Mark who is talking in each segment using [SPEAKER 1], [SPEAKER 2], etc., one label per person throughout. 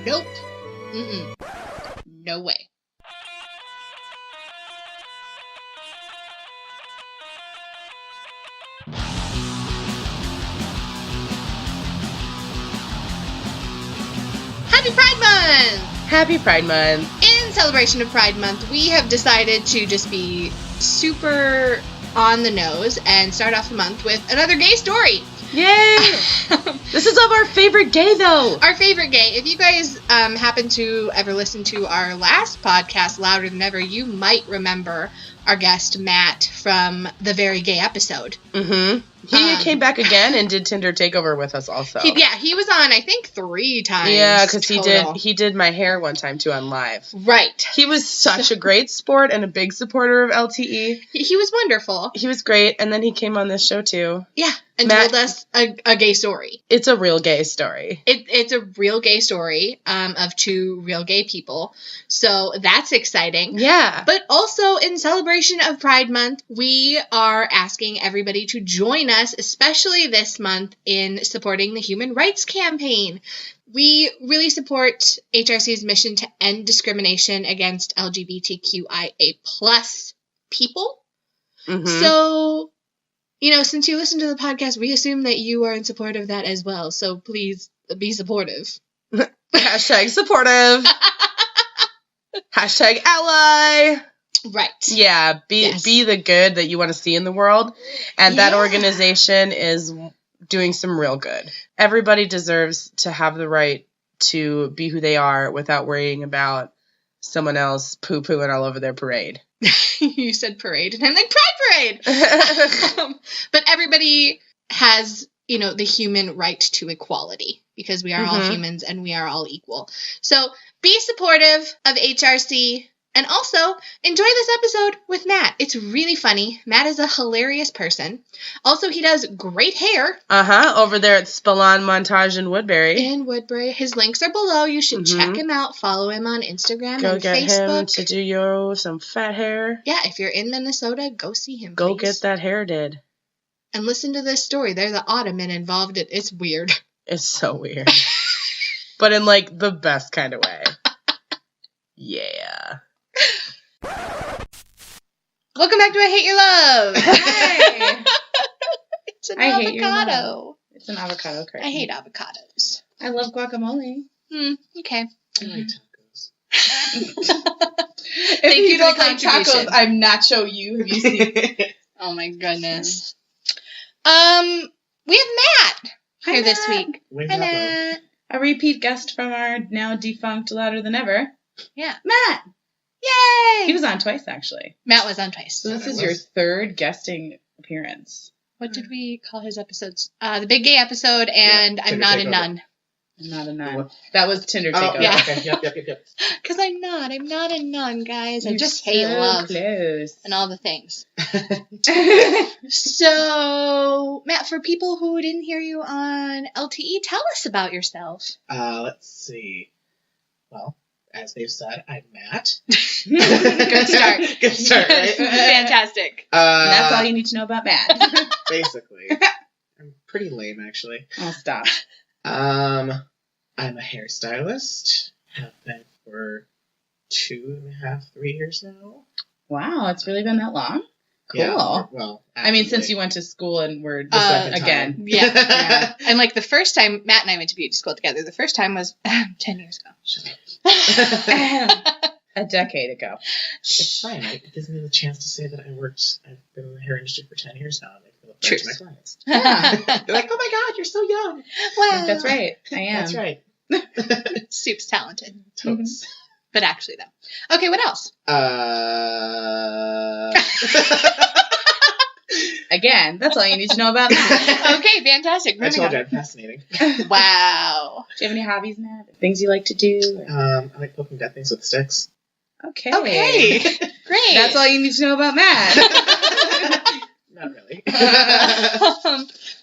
[SPEAKER 1] Nope. Mm-mm. No way. Happy Pride Month!
[SPEAKER 2] Happy Pride Month.
[SPEAKER 1] In celebration of Pride Month, we have decided to just be super on the nose and start off the month with another gay story.
[SPEAKER 2] Yay! This is of our favorite gay, though.
[SPEAKER 1] Our favorite gay. If you guys happen to ever listen to our last podcast, Louder Than Ever, you might remember our guest, Matt, from the very gay episode.
[SPEAKER 2] Mm-hmm. He came back again and did Tinder Takeover with us also.
[SPEAKER 1] He was on, I think, 3 times.
[SPEAKER 2] Yeah, because he did my hair one time, too, on live.
[SPEAKER 1] Right.
[SPEAKER 2] He was such a great sport and a big supporter of LTE.
[SPEAKER 1] He was wonderful.
[SPEAKER 2] He was great, and then he came on this show, too.
[SPEAKER 1] Yeah, and told us a gay story.
[SPEAKER 2] It's a real gay story.
[SPEAKER 1] It's a real gay story of 2 real gay people, so that's exciting.
[SPEAKER 2] Yeah.
[SPEAKER 1] But also, in celebration of Pride Month, we are asking everybody to join us, especially this month, in supporting the Human Rights Campaign. We really support HRC's mission to end discrimination against LGBTQIA+ people.
[SPEAKER 2] Mm-hmm.
[SPEAKER 1] So, since you listen to the podcast, we assume that you are in support of that as well. So please be supportive.
[SPEAKER 2] Hashtag supportive. Hashtag ally.
[SPEAKER 1] Right.
[SPEAKER 2] Yeah, be the good that you want to see in the world. And that organization is doing some real good. Everybody deserves to have the right to be who they are without worrying about someone else poo-pooing all over their parade.
[SPEAKER 1] You said parade, and I'm like, Pride Parade! But everybody has, the human right to equality, because we are all humans and we are all equal. So be supportive of HRC. And also, enjoy this episode with Matt. It's really funny. Matt is a hilarious person. Also, he does great hair.
[SPEAKER 2] Over there at Spallon Montage in Woodbury.
[SPEAKER 1] His links are below. You should check him out. Follow him on Instagram and Facebook.
[SPEAKER 2] Go get him to do some fat hair.
[SPEAKER 1] Yeah, if you're in Minnesota, go see him,
[SPEAKER 2] Go get that hair did.
[SPEAKER 1] And listen to this story. There's an ottoman involved. It's weird.
[SPEAKER 2] It's so weird. But in, the best kind of way. Yeah.
[SPEAKER 1] Welcome back to I Hate Your Love.
[SPEAKER 2] Hi.
[SPEAKER 1] It's an avocado.
[SPEAKER 2] It's an avocado curtain.
[SPEAKER 1] I hate avocados.
[SPEAKER 2] I love guacamole.
[SPEAKER 1] Okay.
[SPEAKER 3] I like tacos.
[SPEAKER 1] Thank you
[SPEAKER 4] don't
[SPEAKER 1] for the
[SPEAKER 4] like tacos, I'm Nacho You. Have you seen?
[SPEAKER 1] Oh my goodness. We have Matt here this week. Hi, Matt.
[SPEAKER 4] A repeat guest from our now defunct Louder Than Ever.
[SPEAKER 1] Yeah.
[SPEAKER 4] Matt.
[SPEAKER 1] Yay!
[SPEAKER 4] He was on twice, actually.
[SPEAKER 1] Matt was on twice.
[SPEAKER 4] So this is your 3rd guesting appearance.
[SPEAKER 1] What did we call his episodes? The Big Gay episode and I'm Not a Nun.
[SPEAKER 4] I'm not a nun.
[SPEAKER 3] What?
[SPEAKER 4] That was Tinder
[SPEAKER 3] Oh,
[SPEAKER 4] Takeover.
[SPEAKER 1] yeah.
[SPEAKER 3] Okay. Yep.
[SPEAKER 1] Because I'm not a nun, guys. I
[SPEAKER 4] You're
[SPEAKER 1] just
[SPEAKER 4] so
[SPEAKER 1] hate love
[SPEAKER 4] close.
[SPEAKER 1] and all the things. So, Matt, for people who didn't hear you on LTE, tell us about yourself.
[SPEAKER 3] Let's see. Well, as they've said, I'm Matt.
[SPEAKER 1] Good start.
[SPEAKER 3] Good start, right?
[SPEAKER 1] Fantastic.
[SPEAKER 4] And that's all you need to know about Matt.
[SPEAKER 3] Basically. I'm pretty lame, actually.
[SPEAKER 4] Oh, stop.
[SPEAKER 3] I'm a hairstylist. Have been for 2.5, 3 years now.
[SPEAKER 4] Wow, it's really been that long? Cool.
[SPEAKER 3] Yeah, well,
[SPEAKER 4] I mean, since you went to school and we're
[SPEAKER 3] second
[SPEAKER 4] again.
[SPEAKER 3] time.
[SPEAKER 1] Yeah. And the first time Matt and I went to beauty school together, the first time was 10 years ago.
[SPEAKER 3] Shut up.
[SPEAKER 4] A decade ago.
[SPEAKER 3] It's fine. It gives me the chance to say that I've been in the hair industry for 10 years now, and I feel like
[SPEAKER 1] True.
[SPEAKER 3] to my clients.
[SPEAKER 4] Yeah.
[SPEAKER 3] They're like, oh my god, you're so young.
[SPEAKER 1] Well,
[SPEAKER 4] That's right. I am.
[SPEAKER 3] That's right.
[SPEAKER 1] Soup's talented.
[SPEAKER 3] Totes.
[SPEAKER 1] But actually, though. Okay, what else?
[SPEAKER 4] Again, that's all you need to know about Matt.
[SPEAKER 1] Okay, fantastic.
[SPEAKER 3] I told you I'm fascinating.
[SPEAKER 1] Wow.
[SPEAKER 4] Do you have any hobbies, Matt? Things you like to do?
[SPEAKER 3] I like poking dead things with sticks.
[SPEAKER 4] Okay.
[SPEAKER 1] Okay. Great.
[SPEAKER 4] That's all you need to know about Matt.
[SPEAKER 3] Not really.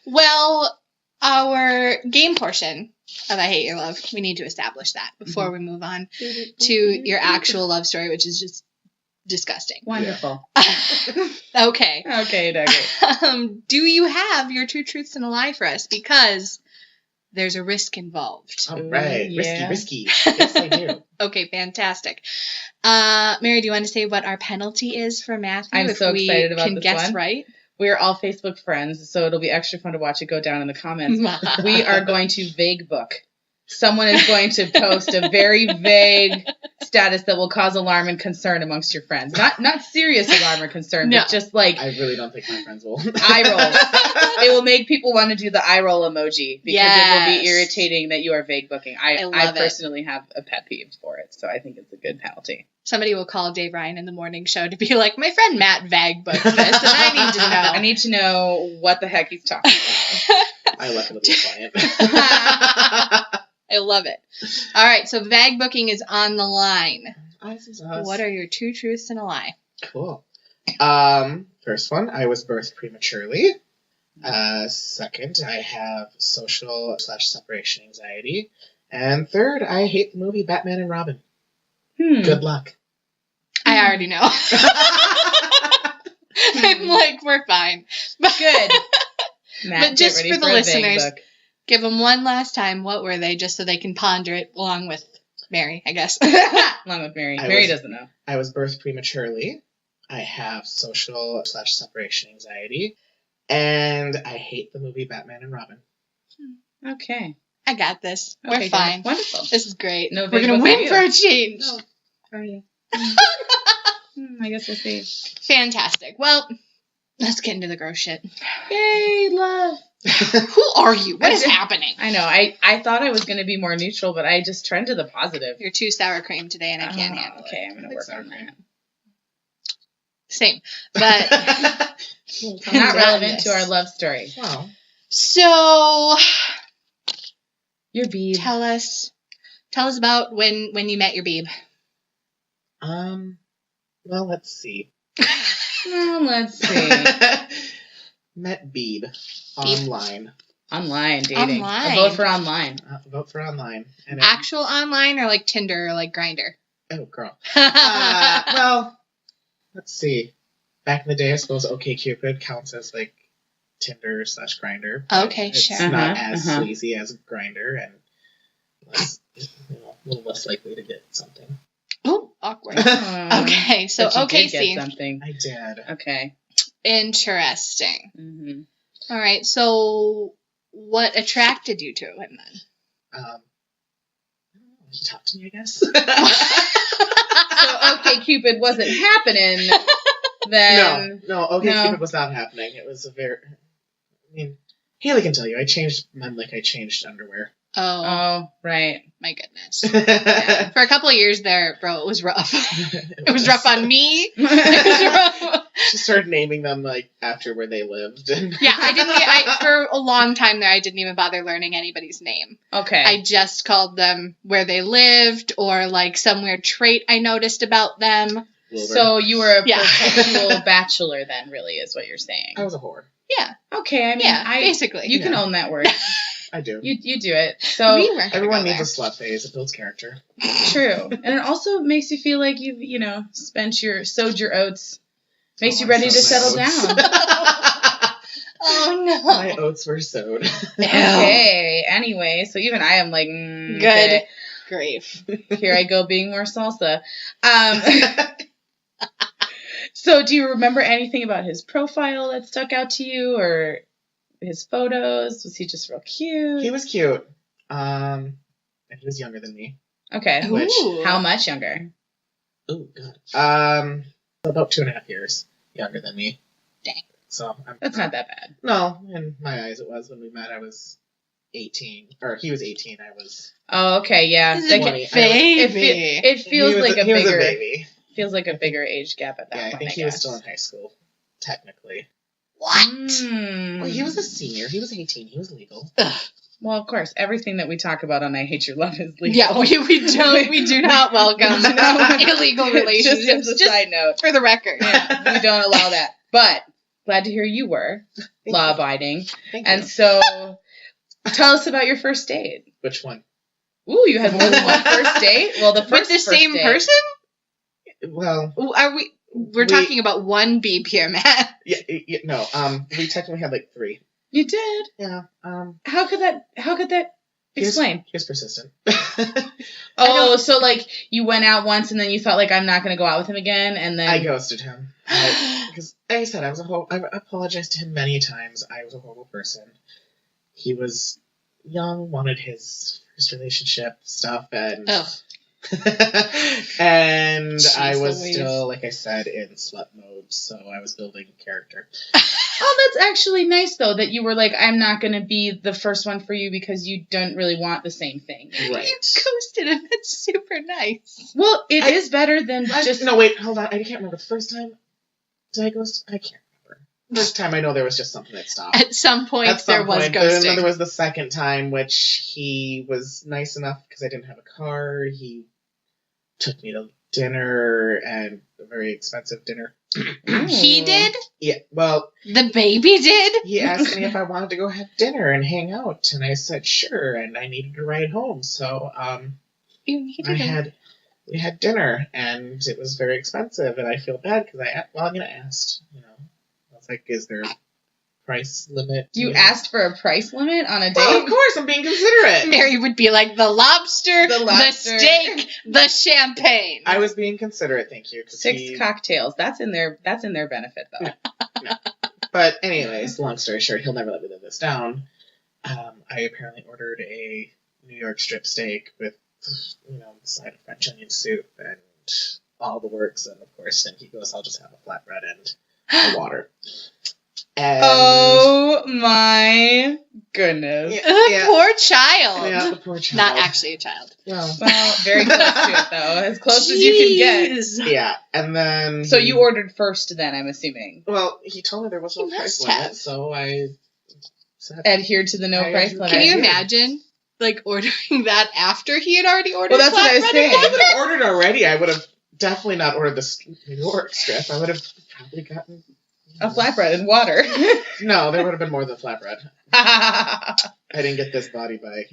[SPEAKER 1] Well, our game portion of I Hate Your Love, we need to establish that before we move on to your actual love story, which is just disgusting.
[SPEAKER 4] Wonderful.
[SPEAKER 1] Okay.
[SPEAKER 4] Okay, Dougie.
[SPEAKER 1] Do you have your 2 truths and a lie for us? Because there's a risk involved.
[SPEAKER 3] All right.
[SPEAKER 4] Ooh, yeah.
[SPEAKER 3] Risky. Yes, I do.
[SPEAKER 1] Okay, fantastic. Mary, do you want to say what our penalty is for Matthew?
[SPEAKER 4] I'm
[SPEAKER 1] if
[SPEAKER 4] so
[SPEAKER 1] we
[SPEAKER 4] excited about
[SPEAKER 1] can
[SPEAKER 4] this
[SPEAKER 1] guess
[SPEAKER 4] one.
[SPEAKER 1] right?
[SPEAKER 4] We're all Facebook friends, so it'll be extra fun to watch it go down in the comments. We are going to vague book. Someone is going to post a very vague status that will cause alarm and concern amongst your friends. Not serious alarm or concern,
[SPEAKER 1] No.
[SPEAKER 4] but just like
[SPEAKER 3] I really don't think my friends will.
[SPEAKER 4] eye rolls. It will make people want to do the eye roll emoji because it will be irritating that you are vague booking. I
[SPEAKER 1] love it.
[SPEAKER 4] personally have a pet peeve for it, so I think it's a good penalty.
[SPEAKER 1] Somebody will call Dave Ryan in the morning show to be like, my friend Matt vague booked this, and I need to know.
[SPEAKER 4] I need to know what the heck he's talking about.
[SPEAKER 3] I left it with a client.
[SPEAKER 1] I love it. All right, so vague booking is on the line.
[SPEAKER 3] What
[SPEAKER 1] What are your 2 truths and a lie?
[SPEAKER 3] Cool. First one, I was birthed prematurely. Second, I have social/separation anxiety. And third, I hate the movie Batman and Robin. Good luck.
[SPEAKER 1] I already know. I'm like, we're fine.
[SPEAKER 4] Good. Matt,
[SPEAKER 1] But just
[SPEAKER 4] get ready
[SPEAKER 1] for the
[SPEAKER 4] a vague
[SPEAKER 1] listeners,
[SPEAKER 4] book.
[SPEAKER 1] give them one last time. What were they? Just so they can ponder it along with Mary, I guess.
[SPEAKER 4] Along with Mary.
[SPEAKER 3] I
[SPEAKER 4] Mary
[SPEAKER 3] was-
[SPEAKER 4] doesn't know.
[SPEAKER 3] I was birthed prematurely. I have social/separation anxiety. And I hate the movie Batman and Robin.
[SPEAKER 4] Okay.
[SPEAKER 1] I got this.
[SPEAKER 4] Okay,
[SPEAKER 1] We're fine.
[SPEAKER 4] Wonderful.
[SPEAKER 1] This is great.
[SPEAKER 4] No
[SPEAKER 1] We're
[SPEAKER 4] vague
[SPEAKER 1] going to
[SPEAKER 4] book
[SPEAKER 1] win
[SPEAKER 4] for you.
[SPEAKER 1] for a change.
[SPEAKER 4] Are you? I guess we'll see.
[SPEAKER 1] Fantastic. Well, let's get into the gross shit.
[SPEAKER 4] Yay, love.
[SPEAKER 1] Who are you? What is happening?
[SPEAKER 4] I know. I thought I was going to be more neutral, but I just trend to the positive.
[SPEAKER 1] You're too sour cream today, and I can't handle
[SPEAKER 4] Okay,
[SPEAKER 1] it.
[SPEAKER 4] I'm going to work on that.
[SPEAKER 1] Same. But
[SPEAKER 4] Not relevant to our love story.
[SPEAKER 3] Wow.
[SPEAKER 1] so
[SPEAKER 4] Your Beeb.
[SPEAKER 1] tell us about when you met your Beeb.
[SPEAKER 3] Well, let's see.
[SPEAKER 4] Well, let's see.
[SPEAKER 3] Met Beeb online.
[SPEAKER 4] Online dating.
[SPEAKER 1] Online.
[SPEAKER 4] A vote for online.
[SPEAKER 3] Vote for online. And
[SPEAKER 1] Actual online or like Tinder or like Grindr?
[SPEAKER 3] Oh, girl. Well, let's see. Back in the day, I suppose OkCupid counts as like Tinder/Grindr.
[SPEAKER 1] Okay,
[SPEAKER 3] it's
[SPEAKER 1] sure.
[SPEAKER 3] not as sleazy as Grindr and less, a little less likely to get something.
[SPEAKER 1] Oh, awkward.
[SPEAKER 4] Aw.
[SPEAKER 1] Okay, so
[SPEAKER 4] But you did
[SPEAKER 1] OKC.
[SPEAKER 4] get something.
[SPEAKER 3] I did.
[SPEAKER 4] Okay.
[SPEAKER 1] Interesting.
[SPEAKER 4] Mm-hmm.
[SPEAKER 1] All right, so what attracted you to him then?
[SPEAKER 3] I don't know, he talked to me, I guess.
[SPEAKER 4] So OkCupid wasn't happening. Then
[SPEAKER 3] No, OkCupid was not happening. It was Hailey can tell you, I changed men like I changed underwear.
[SPEAKER 1] Oh,
[SPEAKER 4] right.
[SPEAKER 1] my goodness.
[SPEAKER 3] Yeah.
[SPEAKER 1] For a couple of years there, bro, it was rough. It was rough on me. It was rough.
[SPEAKER 3] She started naming them like after where they lived. And
[SPEAKER 1] Yeah, I for a long time there, I didn't even bother learning anybody's name.
[SPEAKER 4] Okay.
[SPEAKER 1] I just called them where they lived or like some weird trait I noticed about them.
[SPEAKER 3] Wilbur.
[SPEAKER 4] So you were a
[SPEAKER 1] Yeah.
[SPEAKER 4] perpetual bachelor then, really, is what you're saying.
[SPEAKER 3] I was a whore.
[SPEAKER 1] Yeah,
[SPEAKER 4] Okay, I mean,
[SPEAKER 1] yeah, basically.
[SPEAKER 4] you can
[SPEAKER 3] Yeah.
[SPEAKER 4] own that word.
[SPEAKER 3] I do.
[SPEAKER 4] You do it. So
[SPEAKER 1] We weren't gonna
[SPEAKER 3] Everyone
[SPEAKER 1] go
[SPEAKER 3] needs
[SPEAKER 1] there.
[SPEAKER 3] a slut phase. It builds character.
[SPEAKER 4] true, and it also makes you feel like you've sowed your oats. Makes you ready to settle down.
[SPEAKER 1] Oh no.
[SPEAKER 3] My oats were sowed.
[SPEAKER 4] Okay. Anyway, so even I am like,
[SPEAKER 1] Good
[SPEAKER 4] okay,
[SPEAKER 1] grief.
[SPEAKER 4] here I go being more salsa. So do you remember anything about his profile that stuck out to you, or his photos? Was he just real cute?
[SPEAKER 3] He was cute. And he was younger than me.
[SPEAKER 4] Okay.
[SPEAKER 3] Which-
[SPEAKER 1] Ooh.
[SPEAKER 4] How much younger?
[SPEAKER 3] Oh god. About 2.5 years younger than me.
[SPEAKER 1] Dang.
[SPEAKER 3] So
[SPEAKER 4] That's not that bad.
[SPEAKER 3] No, in my eyes it was. When we met, I was 18, or he was 18. I was.
[SPEAKER 4] Oh, okay, yeah.
[SPEAKER 1] This is
[SPEAKER 4] That
[SPEAKER 1] a
[SPEAKER 4] can-
[SPEAKER 3] 20.
[SPEAKER 1] baby.
[SPEAKER 4] it feels
[SPEAKER 3] he was
[SPEAKER 4] like a
[SPEAKER 3] he was
[SPEAKER 4] bigger
[SPEAKER 3] a baby.
[SPEAKER 4] feels like a bigger age gap at that
[SPEAKER 3] Yeah,
[SPEAKER 4] point.
[SPEAKER 3] I think he was still in high school, technically.
[SPEAKER 1] What?
[SPEAKER 3] Well, he was a senior. He was 18. He was legal.
[SPEAKER 4] Well, of course, everything that we talk about on I Hate Your Love is legal.
[SPEAKER 1] Yeah, we do not welcome illegal relationships.
[SPEAKER 4] Just a side note.
[SPEAKER 1] for the record.
[SPEAKER 4] Yeah, we don't allow that. But glad to hear you were law abiding.
[SPEAKER 3] Thank
[SPEAKER 4] And
[SPEAKER 3] you.
[SPEAKER 4] so, tell us about your first date.
[SPEAKER 3] Which one?
[SPEAKER 4] Ooh, you had more than one first date? Well, the first
[SPEAKER 1] With the
[SPEAKER 4] first
[SPEAKER 1] same
[SPEAKER 4] date.
[SPEAKER 1] person?
[SPEAKER 3] Well,
[SPEAKER 1] Are we? We're talking about one Beeb here, Matt.
[SPEAKER 3] no. We technically had like 3.
[SPEAKER 4] You did.
[SPEAKER 3] Yeah.
[SPEAKER 4] How could that Explain.
[SPEAKER 3] He was persistent.
[SPEAKER 4] Oh, so like you went out once and then you felt like I'm not going to go out with him again, and then
[SPEAKER 3] I ghosted him because, like I said, I apologized to him many times. I was a horrible person. He was young, wanted his first relationship stuff, and and
[SPEAKER 1] Jeez
[SPEAKER 3] I was
[SPEAKER 1] Louise.
[SPEAKER 3] still, like I said, in slut mode, so I was building character.
[SPEAKER 4] Oh, that's actually nice though that you were like, I'm not going to be the first one for you because you don't really want the same thing.
[SPEAKER 3] Right.
[SPEAKER 1] You ghosted him. That's super nice.
[SPEAKER 4] Well, it is better than just.
[SPEAKER 3] No, wait, hold on. I can't remember. The first time, did I ghost? I can't remember. First time, I know there was just something that stopped.
[SPEAKER 1] At some point, there was
[SPEAKER 3] But
[SPEAKER 1] ghosting.
[SPEAKER 3] then there was the second time, which he was nice enough because I didn't have a car. He took me to dinner, and a very expensive dinner.
[SPEAKER 1] He did?
[SPEAKER 3] Yeah, well,
[SPEAKER 1] The baby did?
[SPEAKER 3] he asked me if I wanted to go have dinner and hang out, and I said sure, and I needed a ride home, so we had dinner, and it was very expensive, and I feel bad because I asked, I was like, is there a price limit?
[SPEAKER 4] You asked for a price limit on a date?
[SPEAKER 3] Well, of course, I'm being considerate.
[SPEAKER 1] Mary would be like, the lobster,
[SPEAKER 4] The
[SPEAKER 1] the
[SPEAKER 4] lobster.
[SPEAKER 1] steak, the champagne.
[SPEAKER 3] I was being considerate, thank you.
[SPEAKER 4] 6 cocktails. That's in their benefit though.
[SPEAKER 3] No. But anyways, long story short, he'll never let me live this down. I apparently ordered a New York strip steak with, a side of French onion soup and all the works, and of course, then he goes, I'll just have a flatbread and a water. And
[SPEAKER 4] Oh my goodness.
[SPEAKER 1] The poor child.
[SPEAKER 3] Yeah, the poor child.
[SPEAKER 1] Not actually a child.
[SPEAKER 3] Well,
[SPEAKER 4] Very close to it though. As close as you can get.
[SPEAKER 1] Jeez.
[SPEAKER 3] yeah, and then...
[SPEAKER 4] So you ordered first then, I'm assuming.
[SPEAKER 3] Well, he told me there was no
[SPEAKER 1] He
[SPEAKER 3] price
[SPEAKER 1] must
[SPEAKER 3] limit,
[SPEAKER 1] have.
[SPEAKER 3] so I said...
[SPEAKER 4] Adhere to the no
[SPEAKER 3] I
[SPEAKER 4] price
[SPEAKER 3] adhere-
[SPEAKER 4] limit.
[SPEAKER 1] Can you
[SPEAKER 3] Yeah.
[SPEAKER 1] imagine, like, ordering that after he had already ordered
[SPEAKER 4] Well, that's what I was
[SPEAKER 1] flatbread
[SPEAKER 4] saying.
[SPEAKER 1] and
[SPEAKER 3] If I would
[SPEAKER 1] water?
[SPEAKER 3] have ordered already, I would have definitely not ordered the New York strip. I would have probably gotten...
[SPEAKER 4] A flatbread and water.
[SPEAKER 3] No, there would have been more than flatbread. I didn't get this body by,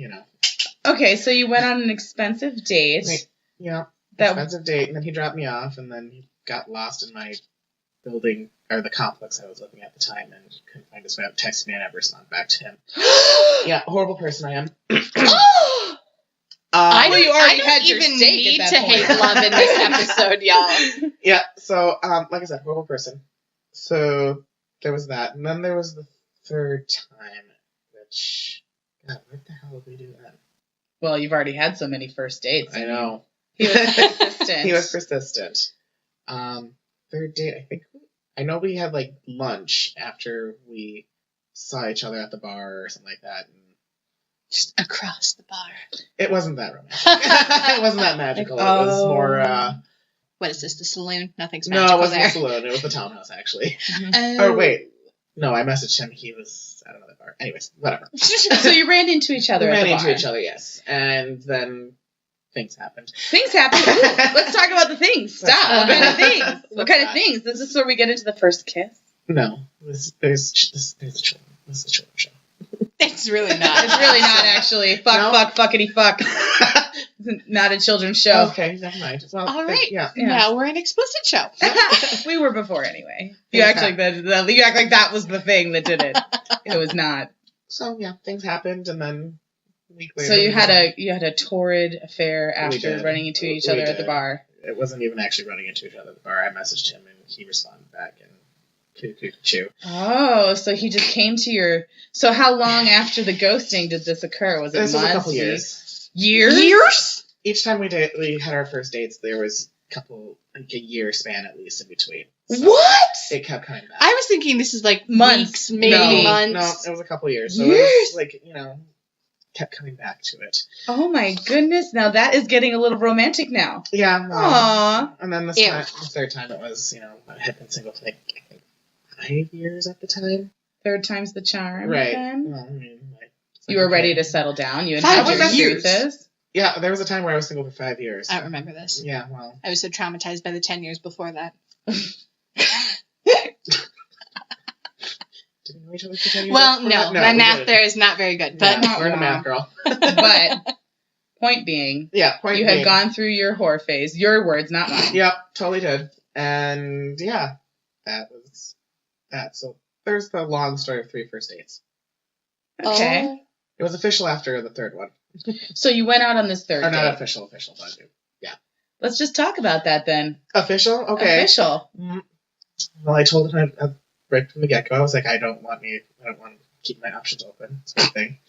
[SPEAKER 4] Okay, so you went on an expensive date.
[SPEAKER 3] Yeah,
[SPEAKER 4] That
[SPEAKER 3] expensive date, and then he dropped me off, and then he got lost in my building, or the complex I was living at the time, and couldn't find his way out. Texted me, and I never responded back to him. Yeah, horrible person I am.
[SPEAKER 1] I
[SPEAKER 4] Well, you already
[SPEAKER 1] don't
[SPEAKER 4] had your
[SPEAKER 1] even
[SPEAKER 4] steak
[SPEAKER 1] need
[SPEAKER 4] at
[SPEAKER 1] to
[SPEAKER 4] that point.
[SPEAKER 1] hate love in this episode, y'all.
[SPEAKER 3] Yeah, so, like I said, horrible person. So, there was that. And then there was the third time, which, God, what the hell did we do then?
[SPEAKER 4] Well, you've already had so many first dates.
[SPEAKER 3] I know.
[SPEAKER 4] He was persistent.
[SPEAKER 3] He was persistent. Third date, I know we had, like, lunch after we saw each other at the bar or something like that. And
[SPEAKER 1] Just across the bar.
[SPEAKER 3] it wasn't that romantic. It wasn't that magical. It was more,
[SPEAKER 1] What is this, the saloon? Nothing's
[SPEAKER 3] no,
[SPEAKER 1] magical
[SPEAKER 3] it wasn't
[SPEAKER 1] there.
[SPEAKER 3] the saloon. It was the townhouse, actually.
[SPEAKER 1] Oh.
[SPEAKER 3] Or wait. No, I messaged him. He was at another bar. Anyways, whatever.
[SPEAKER 4] So you ran into each other
[SPEAKER 3] We
[SPEAKER 4] at
[SPEAKER 3] ran
[SPEAKER 4] the
[SPEAKER 3] into
[SPEAKER 4] bar.
[SPEAKER 3] each other, yes. And then things happened.
[SPEAKER 4] Things happen. Ooh, let's talk about the things. Stop. What kind of things? What kind of things? Is this where we get into the first kiss?
[SPEAKER 3] No. There's the children. This is the children's show.
[SPEAKER 1] It's really not.
[SPEAKER 4] It's really not, actually.
[SPEAKER 3] No?
[SPEAKER 4] Fuckity fuck. It's not a children's show.
[SPEAKER 3] Okay, never mind. Well,
[SPEAKER 1] All right.
[SPEAKER 3] Yeah.
[SPEAKER 1] Now we're an explicit show.
[SPEAKER 4] We were before anyway. You act like that was the thing that did it. It was not.
[SPEAKER 3] So, yeah, things happened, and then a week later...
[SPEAKER 4] So you had a torrid affair
[SPEAKER 3] We
[SPEAKER 4] after
[SPEAKER 3] did.
[SPEAKER 4] running into each
[SPEAKER 3] We
[SPEAKER 4] other at the
[SPEAKER 3] did.
[SPEAKER 4] bar.
[SPEAKER 3] It wasn't even actually running into each other at the bar. I messaged him, and he responded back, and choo.
[SPEAKER 4] Oh, so he just came to your... So how long after the ghosting did this occur? Was it
[SPEAKER 3] This was
[SPEAKER 4] months?
[SPEAKER 3] a couple years.
[SPEAKER 4] Years?
[SPEAKER 3] Each time we had our first dates, there was a year span at least in between. So
[SPEAKER 1] What?
[SPEAKER 3] It kept coming back.
[SPEAKER 1] I was thinking this is like
[SPEAKER 4] Months.
[SPEAKER 1] weeks, maybe
[SPEAKER 3] No,
[SPEAKER 1] months.
[SPEAKER 3] it was a couple years. So
[SPEAKER 4] Years?
[SPEAKER 3] it was like, kept coming back to it.
[SPEAKER 4] Oh my goodness! Now that is getting a little romantic now.
[SPEAKER 3] Yeah.
[SPEAKER 4] Aww.
[SPEAKER 3] And then the third time it was, I had been single for like, I think 5 years at the time.
[SPEAKER 4] Third time's the charm.
[SPEAKER 3] Right.
[SPEAKER 4] Then.
[SPEAKER 3] Well, I mean,
[SPEAKER 4] You were ready to settle down. You had
[SPEAKER 1] 5
[SPEAKER 4] had your
[SPEAKER 3] years.
[SPEAKER 4] youths.
[SPEAKER 3] Yeah, there was a time where I was single for 5 years.
[SPEAKER 1] I don't remember this.
[SPEAKER 3] Yeah, well.
[SPEAKER 1] I was so traumatized by the 10 years before that.
[SPEAKER 3] Did we know each other for 10 years?
[SPEAKER 1] Well, no, my
[SPEAKER 3] we
[SPEAKER 1] math
[SPEAKER 3] didn't.
[SPEAKER 1] there is not very good. But
[SPEAKER 3] Yeah, we're a math girl.
[SPEAKER 4] But point being,
[SPEAKER 3] Yeah, point
[SPEAKER 4] you
[SPEAKER 3] being.
[SPEAKER 4] had gone through your whore phase. Your words, not mine.
[SPEAKER 3] Yep, totally did. And yeah, that was that. So there's the long story of 3 first dates.
[SPEAKER 4] Okay.
[SPEAKER 3] It was official after the third one.
[SPEAKER 4] So you went out on this third
[SPEAKER 3] Or not
[SPEAKER 4] date.
[SPEAKER 3] official, but yeah.
[SPEAKER 4] Let's just talk about that then.
[SPEAKER 3] Official? Okay.
[SPEAKER 4] Official.
[SPEAKER 3] Well, I told him right from the get-go, I was like, I don't want to keep my options open, sort of thing.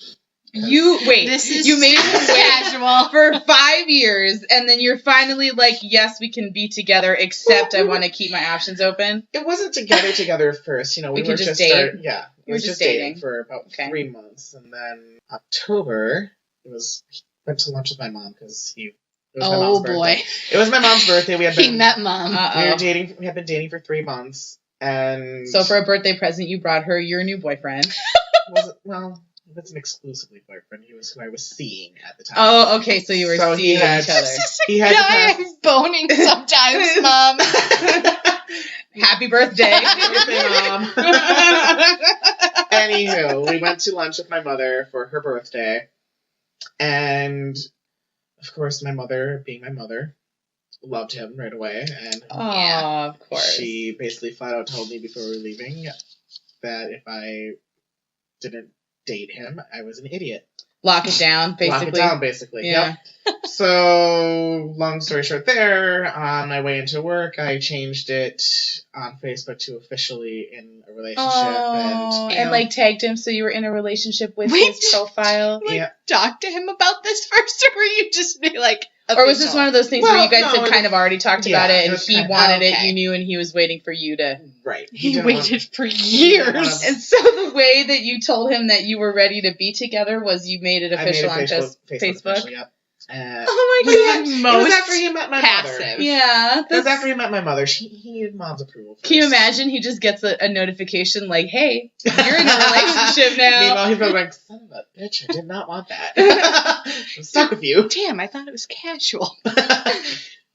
[SPEAKER 4] You made
[SPEAKER 1] him casual
[SPEAKER 4] for 5 years, and then you're finally like, yes, we can be together, except I want to keep my options open.
[SPEAKER 3] It wasn't together first, we
[SPEAKER 4] could
[SPEAKER 3] were
[SPEAKER 4] just
[SPEAKER 3] just
[SPEAKER 4] date?
[SPEAKER 3] we were just dating for about 3 months, and then October, went to lunch with my mom because it was my mom's birthday. It was my mom's birthday.
[SPEAKER 1] He met mom.
[SPEAKER 3] We had been dating for 3 months, and
[SPEAKER 4] so for a birthday present, you brought her your new boyfriend.
[SPEAKER 3] He wasn't exclusively boyfriend. He was who I was seeing at the time.
[SPEAKER 4] Oh, okay. So you were seeing each other.
[SPEAKER 1] He had I'm boning sometimes, Mom.
[SPEAKER 4] Happy birthday.
[SPEAKER 3] Happy birthday, Mom. Anywho, we went to lunch with my mother for her birthday. And, of course, my mother, being my mother, loved him right away. And
[SPEAKER 4] of course.
[SPEAKER 3] She basically flat out told me before we were leaving that if I didn't date him, I was an idiot.
[SPEAKER 4] Lock it down,
[SPEAKER 3] basically.
[SPEAKER 4] Yeah.
[SPEAKER 3] Yep. So, long story short there, on my way into work, I changed it on Facebook to officially in a relationship.
[SPEAKER 4] And like tagged him so you were in a relationship with his profile.
[SPEAKER 1] Talk to him about this first, or were you just be like,
[SPEAKER 4] or was this one of those things where you guys had kind of already talked about it and he wanted it, you knew, and he was waiting for you to...
[SPEAKER 3] Right.
[SPEAKER 1] He waited for years.
[SPEAKER 4] And so the way that you told him that you were ready to be together was you made it official on just Facebook?
[SPEAKER 3] Official, yep.
[SPEAKER 4] Oh my god!
[SPEAKER 3] It was after he met my
[SPEAKER 1] passive.
[SPEAKER 3] mother.
[SPEAKER 4] Yeah.
[SPEAKER 3] It was after he met my mother. He needed Mom's approval first.
[SPEAKER 4] Can you imagine? He just gets a notification like, hey, you're in a relationship now.
[SPEAKER 3] Meanwhile, he's probably like, son of a bitch, I did not want that. I'm stuck with you.
[SPEAKER 1] Damn, I thought it was casual.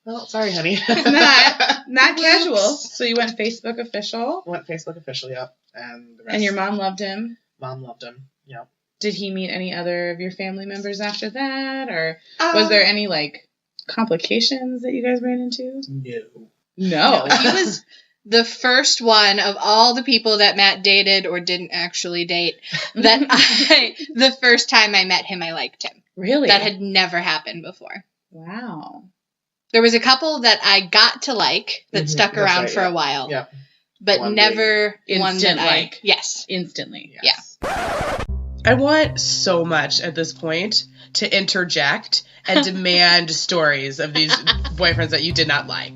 [SPEAKER 3] Well, sorry, honey.
[SPEAKER 4] Not casual. So you went Facebook official?
[SPEAKER 3] Went Facebook official, yep. And the rest.
[SPEAKER 4] And your mom loved him?
[SPEAKER 3] Mom loved him, yep.
[SPEAKER 4] Did he meet any other of your family members after that? Or was there any, like, complications that you guys ran into? No.
[SPEAKER 1] He was the first one of all the people that Matt dated or didn't actually date that the first time I met him, I liked him.
[SPEAKER 4] Really?
[SPEAKER 1] That had never happened before.
[SPEAKER 4] Wow.
[SPEAKER 1] There was a couple that I got to like that stuck around for a while.
[SPEAKER 3] Yeah.
[SPEAKER 1] But one never one that
[SPEAKER 4] like.
[SPEAKER 1] Yes.
[SPEAKER 4] Instantly.
[SPEAKER 3] Yes.
[SPEAKER 1] Yeah.
[SPEAKER 2] I want so much at this point to interject and demand stories of these boyfriends that you did not like.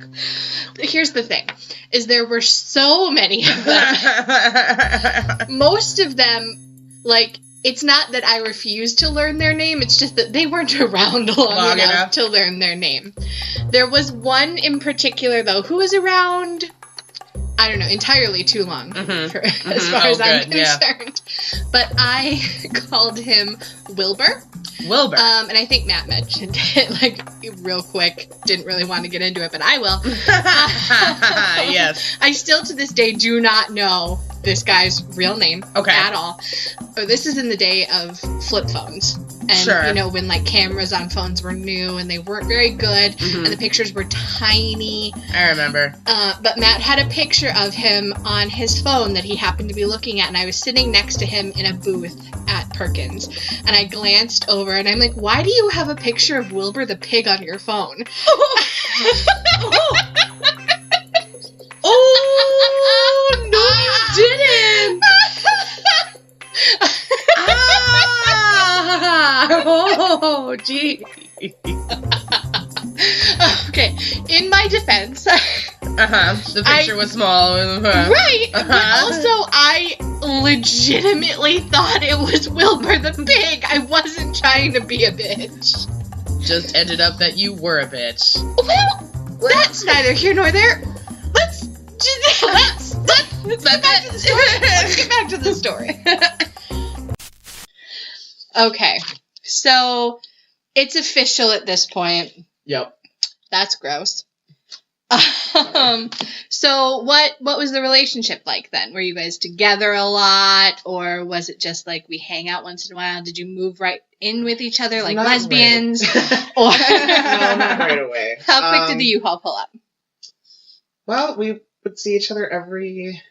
[SPEAKER 1] Here's the thing, is there were so many of them. Most of them, like, it's not that I refused to learn their name, it's just that they weren't around long enough to learn their name. There was one in particular, though, who was around... I don't know, entirely too long as far as I'm concerned. Yeah. But I called him Wilbur.
[SPEAKER 2] Wilbur.
[SPEAKER 1] And I think Matt mentioned it, like, real quick. Didn't really want to get into it, but I will.
[SPEAKER 2] Yes.
[SPEAKER 1] I still, to this day, do not know this guy's real name at all. This is in the day of flip phones. And, you know, when, like, cameras on phones were new and they weren't very good and the pictures were tiny.
[SPEAKER 2] I remember.
[SPEAKER 1] But Matt had a picture of him on his phone that he happened to be looking at, and I was sitting next to him in a booth at Perkins. And I glanced over and I'm like, why do you have a picture of Wilbur the pig on your phone?
[SPEAKER 2] Oh, no, you didn't. Oh, gee.
[SPEAKER 1] Okay, in my defense.
[SPEAKER 2] The picture was small.
[SPEAKER 1] Right, but also I legitimately thought it was Wilbur the pig. I wasn't trying to be a bitch.
[SPEAKER 2] Just ended up that you were a bitch.
[SPEAKER 1] Well, that's neither here nor there. Let's get back to the story. Okay, so it's official at this point.
[SPEAKER 3] Yep.
[SPEAKER 1] That's gross. So what was the relationship like then? Were you guys together a lot, or was it just like we hang out once in a while? Did you move right in with each other like
[SPEAKER 3] not
[SPEAKER 1] lesbians?
[SPEAKER 3] Right
[SPEAKER 1] Or
[SPEAKER 3] no, not right away.
[SPEAKER 1] How quick did the U-Haul pull up?
[SPEAKER 3] Well, we would see each other every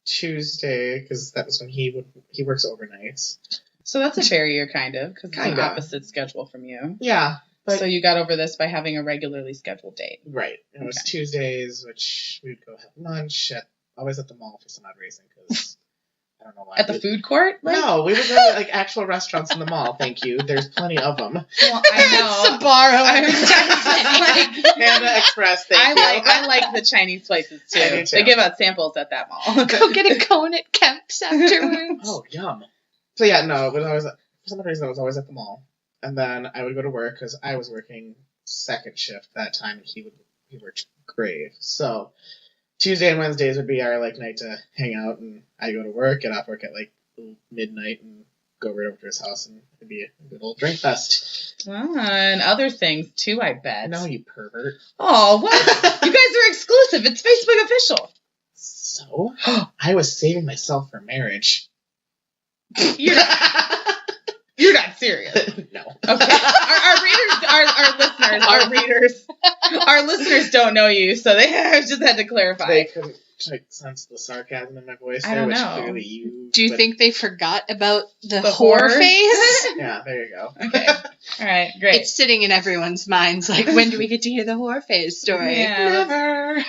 [SPEAKER 3] Tuesday because that was when he works overnights.
[SPEAKER 4] So that's a barrier, kind of, because it's an
[SPEAKER 3] Kinda.
[SPEAKER 4] opposite schedule from you.
[SPEAKER 3] Yeah. But,
[SPEAKER 4] So you got over this by having a regularly scheduled date.
[SPEAKER 3] right. It was Tuesdays, which we'd go have lunch always at the mall for some odd reason, because I don't know why.
[SPEAKER 4] At the food court? Like?
[SPEAKER 3] No, we would go to like actual restaurants in the mall. Thank you. There's plenty of them.
[SPEAKER 4] Well, I know.
[SPEAKER 1] Sabaro.
[SPEAKER 3] Panda Express. Thank you.
[SPEAKER 4] I like the Chinese places too.
[SPEAKER 3] I do too.
[SPEAKER 4] They give out samples at that mall.
[SPEAKER 1] Go get a cone at Kemp's afterwards.
[SPEAKER 3] Oh, yum. So yeah, no, it was always, for some reason, I was always at the mall, and then I would go to work because I was working second shift that time, and he worked grave. So Tuesday and Wednesdays would be our like night to hang out, and I go to work, get off work at like midnight, and go right over to his house, and it'd be a good old drink fest.
[SPEAKER 4] And other things too, I bet.
[SPEAKER 3] No, you pervert.
[SPEAKER 4] Oh, what? You guys are exclusive. It's Facebook official.
[SPEAKER 3] So I was saving myself for marriage.
[SPEAKER 4] You're not serious.
[SPEAKER 3] No.
[SPEAKER 4] Okay. Our listeners don't know you, so they just had to clarify.
[SPEAKER 3] They couldn't sense the sarcasm in my voice.
[SPEAKER 4] I don't
[SPEAKER 3] which
[SPEAKER 4] know.
[SPEAKER 3] Clearly you.
[SPEAKER 1] Do you think they forgot about the
[SPEAKER 4] horror?
[SPEAKER 1] whore phase?
[SPEAKER 3] Yeah, there you go.
[SPEAKER 4] Okay. All right. Great.
[SPEAKER 1] It's sitting in everyone's minds. Like, when do we get to hear the whore phase story?
[SPEAKER 4] Yeah.
[SPEAKER 3] Never.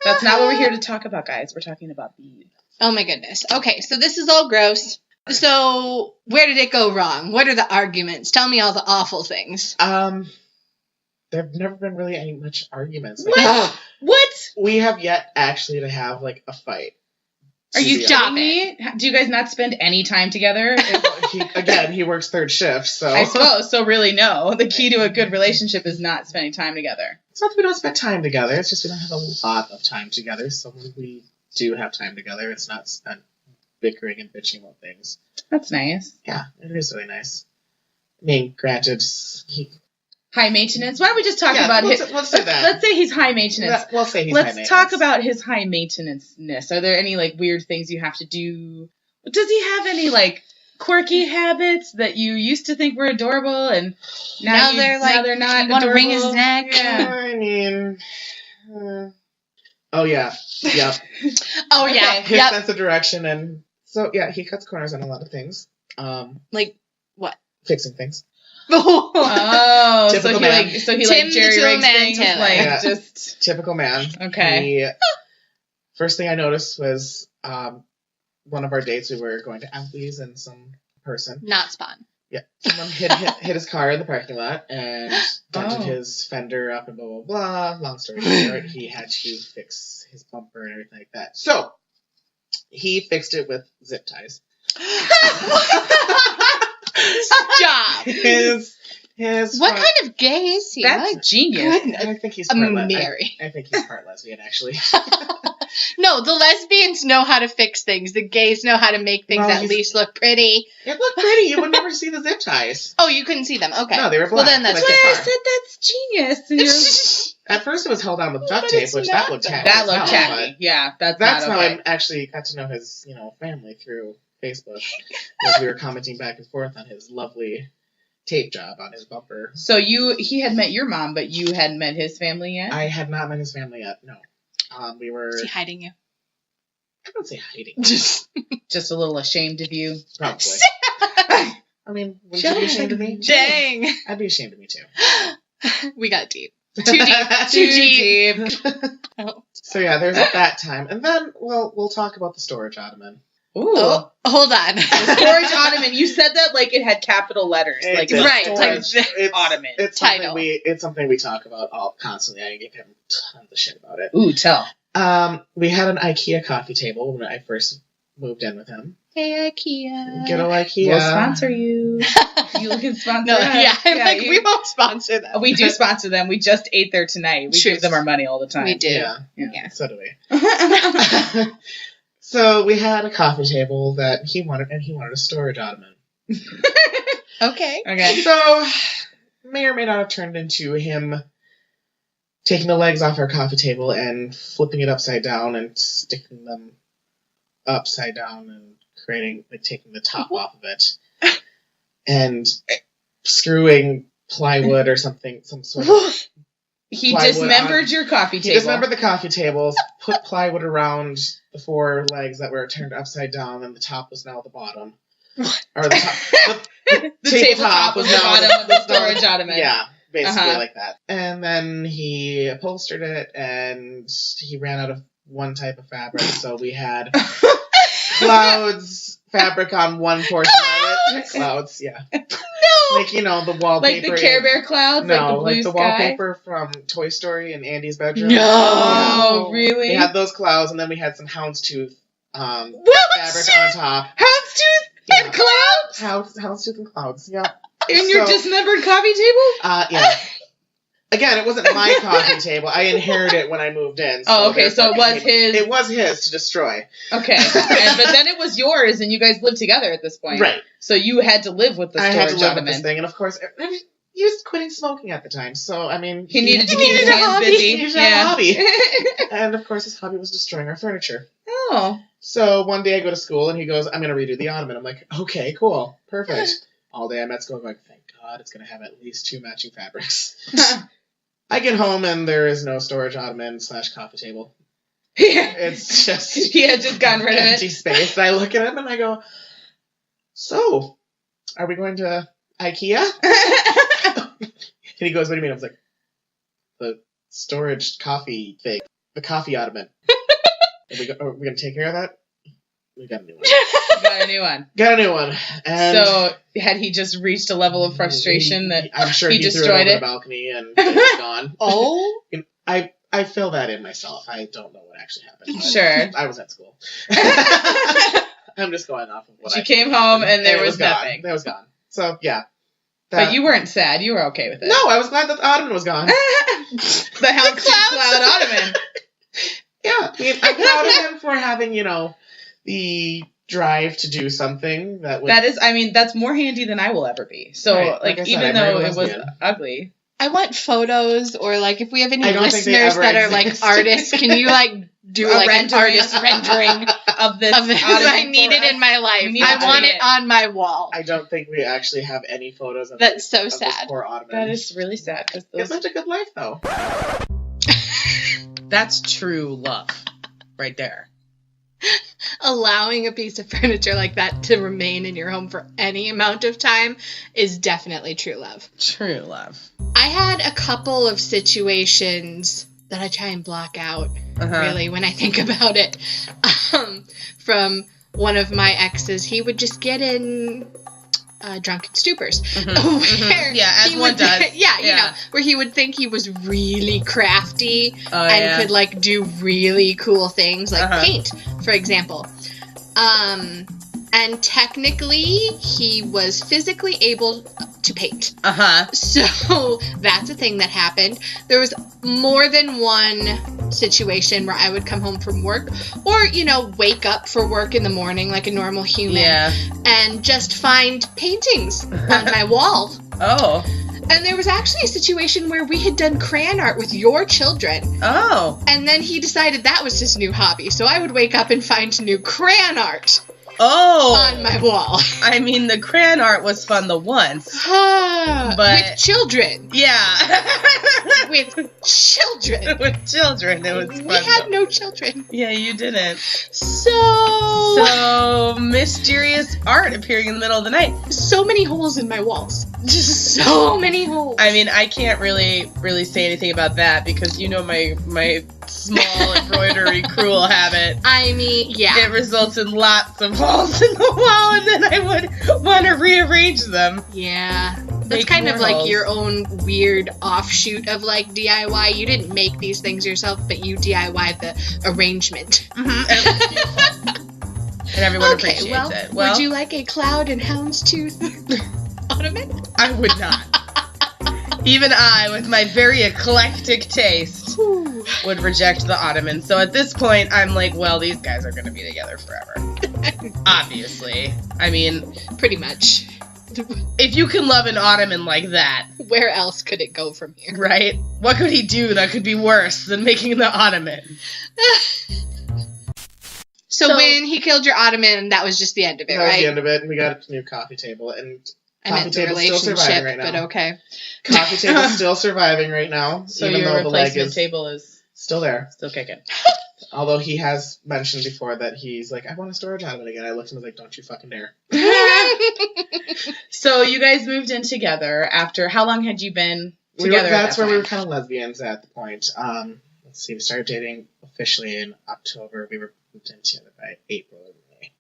[SPEAKER 4] That's not what we're here to talk about, guys. We're talking about Beeb.
[SPEAKER 1] Oh my goodness. Okay, so this is all gross. So where did it go wrong? What are the arguments? Tell me all the awful things.
[SPEAKER 3] There've never been really any much arguments.
[SPEAKER 4] What? What?
[SPEAKER 3] We have yet actually to have like a fight.
[SPEAKER 4] Are you
[SPEAKER 1] Stop
[SPEAKER 4] kidding me? Do you guys not spend any time together?
[SPEAKER 3] He works third shift, so
[SPEAKER 4] I suppose. So really, no. The key to a good relationship is not spending time together.
[SPEAKER 3] it's not that we don't spend time together. It's just we don't have a lot of time together. So when we do have time together, it's not spent bickering and bitching about things.
[SPEAKER 4] That's nice.
[SPEAKER 3] Yeah, it is really nice. I mean, granted,
[SPEAKER 4] High maintenance. Why don't we just talk about
[SPEAKER 3] let's
[SPEAKER 4] his...
[SPEAKER 3] do that.
[SPEAKER 4] Let's say he's high maintenance.
[SPEAKER 3] We'll say he's high
[SPEAKER 4] Let's
[SPEAKER 3] maintenance.
[SPEAKER 4] talk about his high maintenance-ness. Are there any, like, weird things you have to do? Does he have any, like, quirky habits that you used to think were adorable and now
[SPEAKER 1] they're
[SPEAKER 4] not
[SPEAKER 1] you want to
[SPEAKER 4] adorable?
[SPEAKER 1] wring his neck?
[SPEAKER 4] Yeah.
[SPEAKER 3] I mean, oh yeah, yep.
[SPEAKER 1] Oh yeah.
[SPEAKER 4] Okay.
[SPEAKER 3] His
[SPEAKER 1] Yep.
[SPEAKER 3] sense of direction, and so yeah, he cuts corners on a lot of things.
[SPEAKER 1] Like what?
[SPEAKER 3] Fixing things.
[SPEAKER 4] Oh,
[SPEAKER 3] Typical man.
[SPEAKER 4] so he
[SPEAKER 1] Tim
[SPEAKER 4] like jerry
[SPEAKER 1] the Tool
[SPEAKER 4] rigs
[SPEAKER 1] Man
[SPEAKER 4] things,
[SPEAKER 1] Taylor.
[SPEAKER 4] like
[SPEAKER 3] Yeah.
[SPEAKER 4] just
[SPEAKER 3] Typical man.
[SPEAKER 4] okay.
[SPEAKER 3] First thing I noticed was one of our dates. We were going to Applebee's, and some person,
[SPEAKER 1] Not Spawn.
[SPEAKER 3] someone hit his car in the parking lot and dented his fender up and blah blah blah. Long story short, he had to fix his bumper and everything like that. So he fixed it with zip ties.
[SPEAKER 1] Stop.
[SPEAKER 3] His
[SPEAKER 1] What kind of gay is he?
[SPEAKER 4] That's
[SPEAKER 1] My
[SPEAKER 4] genius.
[SPEAKER 1] goodness.
[SPEAKER 3] I think he's part
[SPEAKER 1] Mary.
[SPEAKER 3] I think he's part lesbian, actually.
[SPEAKER 1] No, the lesbians know how to fix things. The gays know how to make things
[SPEAKER 3] Well,
[SPEAKER 1] at least look pretty.
[SPEAKER 3] It looked pretty. You would never see the zip ties.
[SPEAKER 1] Oh, you couldn't see them. Okay.
[SPEAKER 3] No, they were
[SPEAKER 1] Well,
[SPEAKER 3] black.
[SPEAKER 1] then that's
[SPEAKER 3] Like
[SPEAKER 4] That's why I
[SPEAKER 3] car.
[SPEAKER 4] said that's genius. And you're,
[SPEAKER 3] At first, it was held on with
[SPEAKER 1] But
[SPEAKER 3] duct tape,
[SPEAKER 1] it's
[SPEAKER 3] which
[SPEAKER 1] not
[SPEAKER 3] that looked
[SPEAKER 1] though.
[SPEAKER 3] tacky.
[SPEAKER 4] that
[SPEAKER 3] as
[SPEAKER 4] looked
[SPEAKER 3] hell,
[SPEAKER 4] tacky.
[SPEAKER 3] but
[SPEAKER 4] Yeah, that's
[SPEAKER 3] That's
[SPEAKER 4] not
[SPEAKER 3] how
[SPEAKER 4] okay.
[SPEAKER 3] I actually got to know his, family through Facebook. As we were commenting back and forth on his lovely tape job on his bumper.
[SPEAKER 4] So he had met your mom, but you hadn't met his family yet?
[SPEAKER 3] I had not met his family yet. No, we were.
[SPEAKER 1] Is he hiding you?
[SPEAKER 3] I don't say hiding.
[SPEAKER 4] Just a little ashamed of you.
[SPEAKER 3] Probably. I mean, would you be ashamed of me?
[SPEAKER 1] Dang.
[SPEAKER 3] I'd be ashamed of me too.
[SPEAKER 1] We got deep. Too deep. Too deep. Oh.
[SPEAKER 3] So yeah, there's that time, and then we'll talk about the storage ottoman.
[SPEAKER 4] Ooh.
[SPEAKER 1] Oh, hold on.
[SPEAKER 4] The storage ottoman. You said that like it had capital letters.
[SPEAKER 3] It
[SPEAKER 4] Like
[SPEAKER 3] did.
[SPEAKER 1] Right,
[SPEAKER 4] storage
[SPEAKER 3] It's
[SPEAKER 4] ottoman.
[SPEAKER 3] It's
[SPEAKER 1] Title.
[SPEAKER 3] something we talk about all constantly. I give him tons of shit about it.
[SPEAKER 4] Ooh, tell.
[SPEAKER 3] We had an IKEA coffee table when I first moved in with him.
[SPEAKER 1] Hey, IKEA.
[SPEAKER 3] Good old IKEA.
[SPEAKER 4] We'll sponsor you. You can sponsor
[SPEAKER 1] No,
[SPEAKER 4] us.
[SPEAKER 1] yeah, I'm like,
[SPEAKER 4] you-
[SPEAKER 1] we won't sponsor them.
[SPEAKER 4] We do sponsor them. We just ate there tonight. We
[SPEAKER 1] Truth.
[SPEAKER 4] give them our money all the time.
[SPEAKER 1] We do.
[SPEAKER 3] Yeah.
[SPEAKER 1] Yeah.
[SPEAKER 3] So do we. So we had a coffee table that he wanted, and he wanted a storage ottoman.
[SPEAKER 1] Okay.
[SPEAKER 4] Okay.
[SPEAKER 3] So may or may not have turned into him taking the legs off our coffee table and flipping it upside down and sticking them upside down and taking the top off of it and screwing plywood or something, some sort of.
[SPEAKER 4] He
[SPEAKER 3] Plywood
[SPEAKER 4] dismembered
[SPEAKER 3] on-
[SPEAKER 4] your coffee
[SPEAKER 3] He
[SPEAKER 4] table.
[SPEAKER 3] dismembered the coffee tables, put plywood around the four legs that were turned upside down, and the top was now at the bottom. Or the
[SPEAKER 4] tabletop was the bottom of the storage ottoman.
[SPEAKER 3] Yeah, basically like that. And then he upholstered it, and he ran out of one type of fabric, so we had clouds fabric on one portion of it. Clouds, yeah. No! Like, you know, the wallpaper.
[SPEAKER 4] Like the Care Bear clouds?
[SPEAKER 3] No,
[SPEAKER 4] like the
[SPEAKER 3] blue wallpaper from Toy Story in Andy's bedroom.
[SPEAKER 4] No! Oh, really?
[SPEAKER 3] We had those clouds, and then we had some houndstooth fabric on top.
[SPEAKER 4] Houndstooth and clouds?
[SPEAKER 3] Houndstooth and clouds, yeah.
[SPEAKER 4] In your dismembered coffee table?
[SPEAKER 3] Yeah. Again, it wasn't my coffee table. I inherited it when I moved in.
[SPEAKER 4] So okay, so it was his.
[SPEAKER 3] It was his to destroy.
[SPEAKER 4] Okay, but then it was yours, and you guys lived together at this point.
[SPEAKER 3] Right.
[SPEAKER 4] So you had to live with the storage ottoman. I had to live with
[SPEAKER 3] this thing, and of course, he was quitting smoking at the time. So, I mean...
[SPEAKER 4] He needed to keep his hands busy.
[SPEAKER 3] He needed to have a hobby. And, of course, his hobby was destroying our furniture.
[SPEAKER 4] Oh.
[SPEAKER 3] So, one day I go to school, and he goes, I'm going to redo the ottoman. I'm like, okay, cool. Perfect. All day I'm at school, I'm like, thank God it's going to have at least 2 matching fabrics. I get home and there is no storage ottoman / coffee table.
[SPEAKER 4] Yeah.
[SPEAKER 3] It's just...
[SPEAKER 4] He had just gotten rid of it.
[SPEAKER 3] Empty space. I look at him and I go, so, are we going to IKEA? And he goes, what do you mean? I was like, the storage coffee thing. The coffee ottoman. Are we going to take care of that? We got a new one.
[SPEAKER 4] Got a new one.
[SPEAKER 3] Got a new one. And
[SPEAKER 4] so had he just reached a level of frustration that
[SPEAKER 3] I'm sure he
[SPEAKER 4] destroyed
[SPEAKER 3] threw it over
[SPEAKER 4] it?
[SPEAKER 3] the balcony and it's gone.
[SPEAKER 1] Oh?
[SPEAKER 3] I fill that in myself. I don't know what actually happened.
[SPEAKER 4] Sure.
[SPEAKER 3] I was at school. I'm just going off of what
[SPEAKER 4] you came home and there was
[SPEAKER 3] gone.
[SPEAKER 4] nothing.
[SPEAKER 3] It was gone. So, yeah.
[SPEAKER 4] But you weren't sad. You were okay with it.
[SPEAKER 3] No, I was glad that the ottoman was gone.
[SPEAKER 4] The houndstooth cloud ottoman.
[SPEAKER 3] Yeah. I mean, I'm proud of him for having, you know, the drive to do something that would...
[SPEAKER 4] That is, I mean, that's more handy than I will ever be. So,
[SPEAKER 3] right.
[SPEAKER 4] like even though it was ugly.
[SPEAKER 1] I want photos, or like if we have any listeners that are like artists, can you like do like an artist rendering
[SPEAKER 4] of this?
[SPEAKER 1] I need it in my life. I want it on my wall.
[SPEAKER 3] I don't think we actually have any photos of
[SPEAKER 1] That's so
[SPEAKER 3] of
[SPEAKER 1] sad.
[SPEAKER 3] This poor ottoman.
[SPEAKER 4] That is really sad.
[SPEAKER 3] It's such a good life, though.
[SPEAKER 2] That's true love, right there.
[SPEAKER 1] Allowing a piece of furniture like that to remain in your home for any amount of time is definitely true love.
[SPEAKER 2] True love.
[SPEAKER 1] I had a couple of situations that I try and block out, really, when I think about it. From one of my exes, he would just get in drunken stupors. Where
[SPEAKER 2] yeah, as one does.
[SPEAKER 1] Yeah, you know, where he would think he was really crafty and could, like, do really cool things, like paint, for example. And technically, he was physically able to paint. So that's a thing that happened. There was more than one situation where I would come home from work or, you know, wake up for work in the morning like a normal human and just find paintings on my wall.
[SPEAKER 2] Oh.
[SPEAKER 1] And there was actually a situation where we had done crayon art with your children.
[SPEAKER 2] Oh.
[SPEAKER 1] And then he decided that was his new hobby. So I would wake up and find new crayon art. On my wall.
[SPEAKER 2] I mean, the crayon art was fun the once.
[SPEAKER 1] But with children.
[SPEAKER 2] Yeah.
[SPEAKER 1] With children.
[SPEAKER 2] With children, it was fun.
[SPEAKER 1] We had no children.
[SPEAKER 2] Yeah, you didn't.
[SPEAKER 1] So
[SPEAKER 2] mysterious art appearing in the middle of the night.
[SPEAKER 1] So many holes in my walls. Just so many holes.
[SPEAKER 2] I mean, I can't really say anything about that because you know my small embroidery cruel habit.
[SPEAKER 1] I mean, yeah.
[SPEAKER 2] It results in lots of holes in the wall, and then I would want to rearrange them.
[SPEAKER 1] Yeah. That's kind of like your own weird offshoot of like DIY. You didn't make these things yourself, but you DIY the arrangement.
[SPEAKER 2] And everyone appreciates it. Well,
[SPEAKER 1] would you like a cloud and houndstooth ottoman?
[SPEAKER 2] I would not. Even I, with my very eclectic taste, would reject the ottoman. So at this point, I'm like, well, these guys are going to be together forever. Obviously. I mean...
[SPEAKER 1] Pretty much.
[SPEAKER 2] If you can love an ottoman like that...
[SPEAKER 1] Where else could it go from here?
[SPEAKER 2] Right? What could he do that could be worse than making the ottoman?
[SPEAKER 1] So when he killed your ottoman, that was just the end of it, right?
[SPEAKER 3] That was the end of it, and we got a new coffee table, and...
[SPEAKER 1] I meant the relationship, right but okay.
[SPEAKER 3] Coffee table's still surviving right now.
[SPEAKER 4] So
[SPEAKER 3] even
[SPEAKER 4] your
[SPEAKER 3] though the leg
[SPEAKER 4] replacement table is
[SPEAKER 3] still there.
[SPEAKER 4] Still kicking.
[SPEAKER 3] Although he has mentioned before that he's like, I want a storage ottoman again. I looked and was like, don't you fucking dare.
[SPEAKER 4] So you guys moved in together after, how long had you been together?
[SPEAKER 3] That's where we were kind of lesbians at the point. Let's see, we started dating officially in October. We were moved in together by April or May.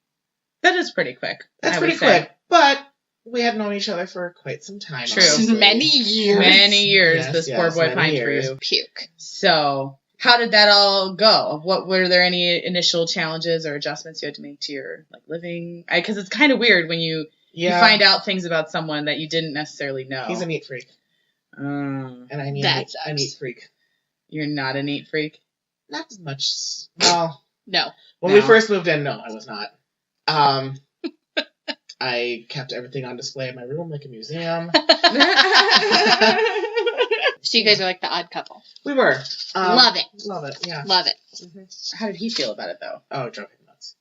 [SPEAKER 4] That is pretty quick.
[SPEAKER 3] That's pretty quick, but we had known each other for quite some time.
[SPEAKER 4] True.
[SPEAKER 3] Honestly.
[SPEAKER 1] Many years.
[SPEAKER 4] Many years
[SPEAKER 3] Yes,
[SPEAKER 4] this poor boy pined for you.
[SPEAKER 1] Puke.
[SPEAKER 4] So how did that all go? What were there any initial challenges or adjustments you had to make to your living? Because it's kind of weird when you find out things about someone that you didn't necessarily know.
[SPEAKER 3] He's a neat freak. And I need
[SPEAKER 1] That
[SPEAKER 3] a neat freak.
[SPEAKER 4] You're not a neat freak?
[SPEAKER 3] Not as much. Well,
[SPEAKER 1] No.
[SPEAKER 3] When we first moved in, no, I was not. I kept everything on display in my room like a museum.
[SPEAKER 1] So you guys are like the odd couple.
[SPEAKER 3] We were.
[SPEAKER 1] Love it.
[SPEAKER 3] Love it, yeah.
[SPEAKER 1] Love it.
[SPEAKER 4] Mm-hmm. How did he feel about it, though?
[SPEAKER 3] Oh, it drove him nuts.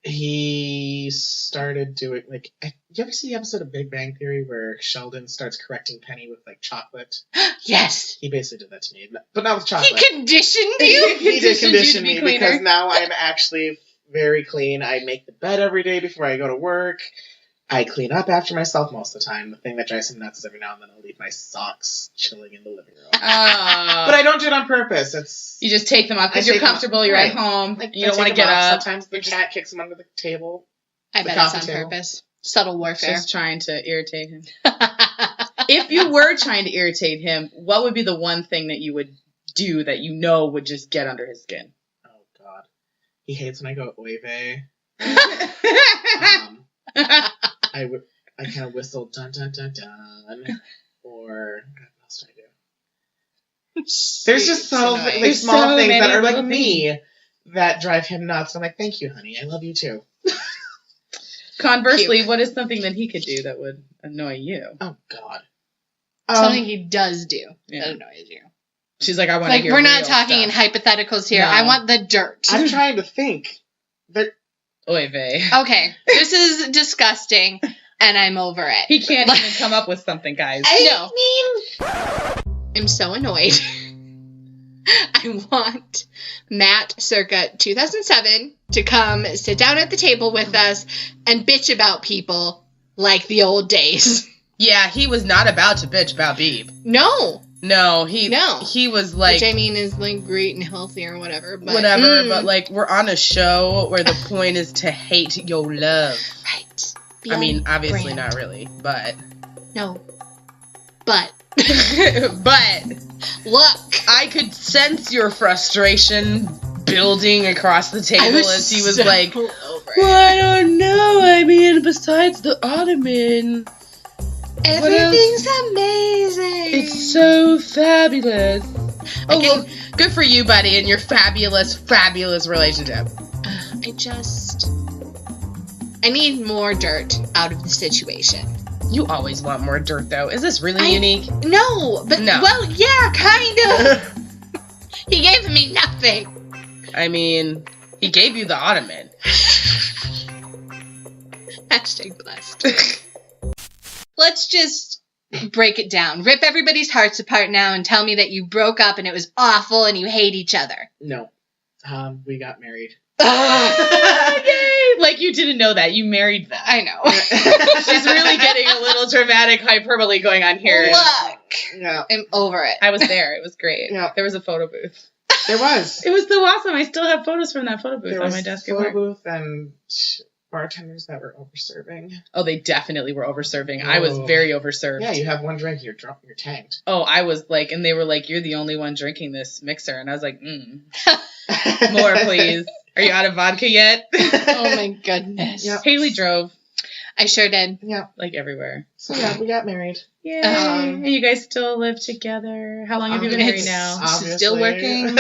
[SPEAKER 3] He started doing, you ever see the episode of Big Bang Theory where Sheldon starts correcting Penny with, chocolate?
[SPEAKER 1] Yes.
[SPEAKER 3] He basically did that to me, but not with chocolate.
[SPEAKER 1] He conditioned you?
[SPEAKER 3] He did condition
[SPEAKER 1] you to be
[SPEAKER 3] me because now I'm actually very clean. I make the bed every day before I go to work. I clean up after myself most of the time. The thing that drives him nuts is every now and then I'll leave my socks chilling in the living room. But I don't do it on purpose.
[SPEAKER 4] You just take them off because you're comfortable. You're at home. You don't want to get up.
[SPEAKER 3] Sometimes the cat kicks him under the table.
[SPEAKER 1] I bet it's on purpose. Subtle warfare.
[SPEAKER 4] Just trying to irritate him. If you were trying to irritate him, what would be the one thing that you would do that you know would just get under his skin?
[SPEAKER 3] Oh, God. He hates when I go, oy vey. I kind of whistle, dun, dun, dun, dun. Or, what else do I do? There's just small things that are like me that drive him nuts. I'm like, thank you, honey. I love you too.
[SPEAKER 4] Conversely, what is something that he could do that would annoy you?
[SPEAKER 3] Oh, God.
[SPEAKER 1] Something he does do that annoys you.
[SPEAKER 4] She's like, I want to hear
[SPEAKER 1] we're not talking
[SPEAKER 4] stuff.
[SPEAKER 1] in hypotheticals here.
[SPEAKER 4] No.
[SPEAKER 1] I want the dirt.
[SPEAKER 3] I'm trying to think.
[SPEAKER 4] Oy vey.
[SPEAKER 1] Okay, this is disgusting, and I'm over it.
[SPEAKER 4] He can't even come up with something, guys.
[SPEAKER 1] I'm so annoyed. I want Matt circa 2007 to come sit down at the table with us and bitch about people like the old days.
[SPEAKER 2] Yeah, he was not about to bitch about Beeb.
[SPEAKER 1] No,
[SPEAKER 2] he was like...
[SPEAKER 1] Which I mean is great and healthy or whatever. But,
[SPEAKER 2] but we're on a show where the point is to hate your love.
[SPEAKER 1] Right.
[SPEAKER 2] I mean, obviously not really, but...
[SPEAKER 1] No. But.
[SPEAKER 2] But.
[SPEAKER 1] Look.
[SPEAKER 2] I could sense your frustration building across the table as he was like, well, I don't know. I mean, besides the ottoman...
[SPEAKER 1] Everything's amazing.
[SPEAKER 2] It's so fabulous. Oh, well, good for you, buddy, and your fabulous, fabulous relationship.
[SPEAKER 1] I need more dirt out of the situation.
[SPEAKER 2] You always want more dirt, though. Is this really unique?
[SPEAKER 1] No, but, well, yeah, kind of. He gave me nothing.
[SPEAKER 2] I mean, he gave you the ottoman.
[SPEAKER 1] Hashtag blessed. Let's just break it down. Rip everybody's hearts apart now and tell me that you broke up and it was awful and you hate each other.
[SPEAKER 3] No. We got married.
[SPEAKER 4] Yay! Like you didn't know that. You married them.
[SPEAKER 1] I know.
[SPEAKER 4] She's really getting a little dramatic hyperbole going on here.
[SPEAKER 1] Look.
[SPEAKER 3] Yeah.
[SPEAKER 1] I'm over it.
[SPEAKER 4] I was there. It was great.
[SPEAKER 3] Yeah.
[SPEAKER 4] There was a photo booth.
[SPEAKER 3] There was.
[SPEAKER 4] It was so awesome. I still have photos from that photo booth on my desk.
[SPEAKER 3] There was a photo booth and bartenders that were overserving.
[SPEAKER 4] Oh, they definitely were overserving. I was very overserved.
[SPEAKER 3] Yeah, you have one drink, you're tanked.
[SPEAKER 4] Oh, I was like, and they were like, you're the only one drinking this mixer. And I was like, more, please. Are you out of vodka yet?
[SPEAKER 1] Oh, my goodness.
[SPEAKER 3] Yep.
[SPEAKER 4] Hailey drove.
[SPEAKER 1] I sure did.
[SPEAKER 3] Yeah.
[SPEAKER 4] Like everywhere.
[SPEAKER 3] So, yeah, we got married.
[SPEAKER 4] Yay. And you guys still live together. How long have you been married now?
[SPEAKER 3] Obviously.
[SPEAKER 1] Still working.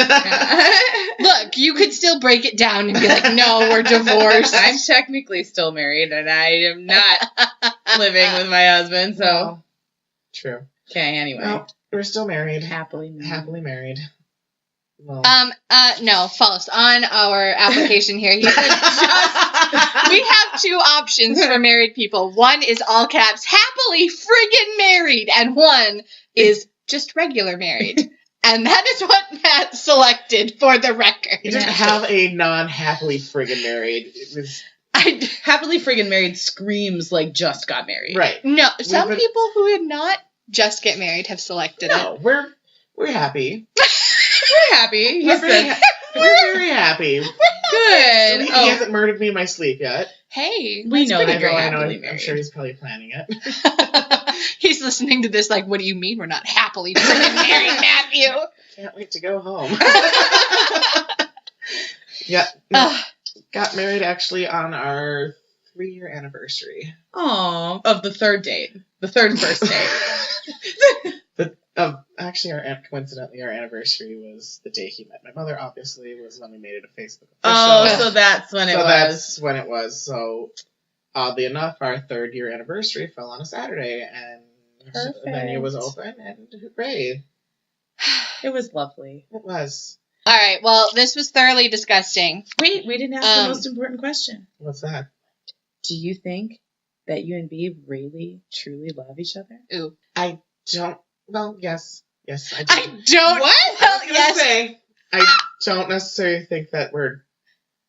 [SPEAKER 1] Look, you could still break it down and be like, no, we're divorced.
[SPEAKER 4] I'm technically still married, and I am not living with my husband, so.
[SPEAKER 3] No. True.
[SPEAKER 4] Okay, anyway.
[SPEAKER 3] No, we're still married.
[SPEAKER 4] Happily married.
[SPEAKER 3] Well.
[SPEAKER 1] No, false. On our application here, he said we have two options for married people. One is all caps, happily friggin' married, and one is just regular married. And that is what Matt selected for the record.
[SPEAKER 3] He didn't have a non-happily friggin' married. It was
[SPEAKER 4] Happily friggin' married screams like just got married.
[SPEAKER 3] Right.
[SPEAKER 1] No, some people who did not just get married have selected
[SPEAKER 3] No, we're happy.
[SPEAKER 4] We're happy.
[SPEAKER 3] We're very happy.
[SPEAKER 4] Good.
[SPEAKER 3] He hasn't murdered me in my sleep yet.
[SPEAKER 1] Hey,
[SPEAKER 4] we know that
[SPEAKER 3] I
[SPEAKER 4] you're
[SPEAKER 3] know.
[SPEAKER 4] happily married.
[SPEAKER 3] I'm sure he's probably planning it.
[SPEAKER 1] He's listening to this like, what do you mean we're not happily married, Matthew?
[SPEAKER 3] Can't wait to go home. Yeah. No, got married actually on our 3-year anniversary.
[SPEAKER 4] Aw, of the third date. The third first date.
[SPEAKER 3] Actually, coincidentally, our anniversary was the day he met my mother. Obviously, was when we made it a Facebook official.
[SPEAKER 4] Oh, so that's when it was.
[SPEAKER 3] That's when it was. So, oddly enough, our 3rd-year anniversary fell on a Saturday, and the venue was open, and hooray!
[SPEAKER 4] It was lovely.
[SPEAKER 3] It was.
[SPEAKER 1] All right. Well, this was thoroughly disgusting.
[SPEAKER 4] Wait, we didn't ask the most important question.
[SPEAKER 3] What's that?
[SPEAKER 4] Do you think that you and Beeb really, truly love each other?
[SPEAKER 1] Ooh.
[SPEAKER 3] I don't. Well, yes. Yes, I do.
[SPEAKER 1] I don't.
[SPEAKER 4] What?
[SPEAKER 1] Well,
[SPEAKER 3] I
[SPEAKER 1] yes.
[SPEAKER 3] say, I don't necessarily think that we're...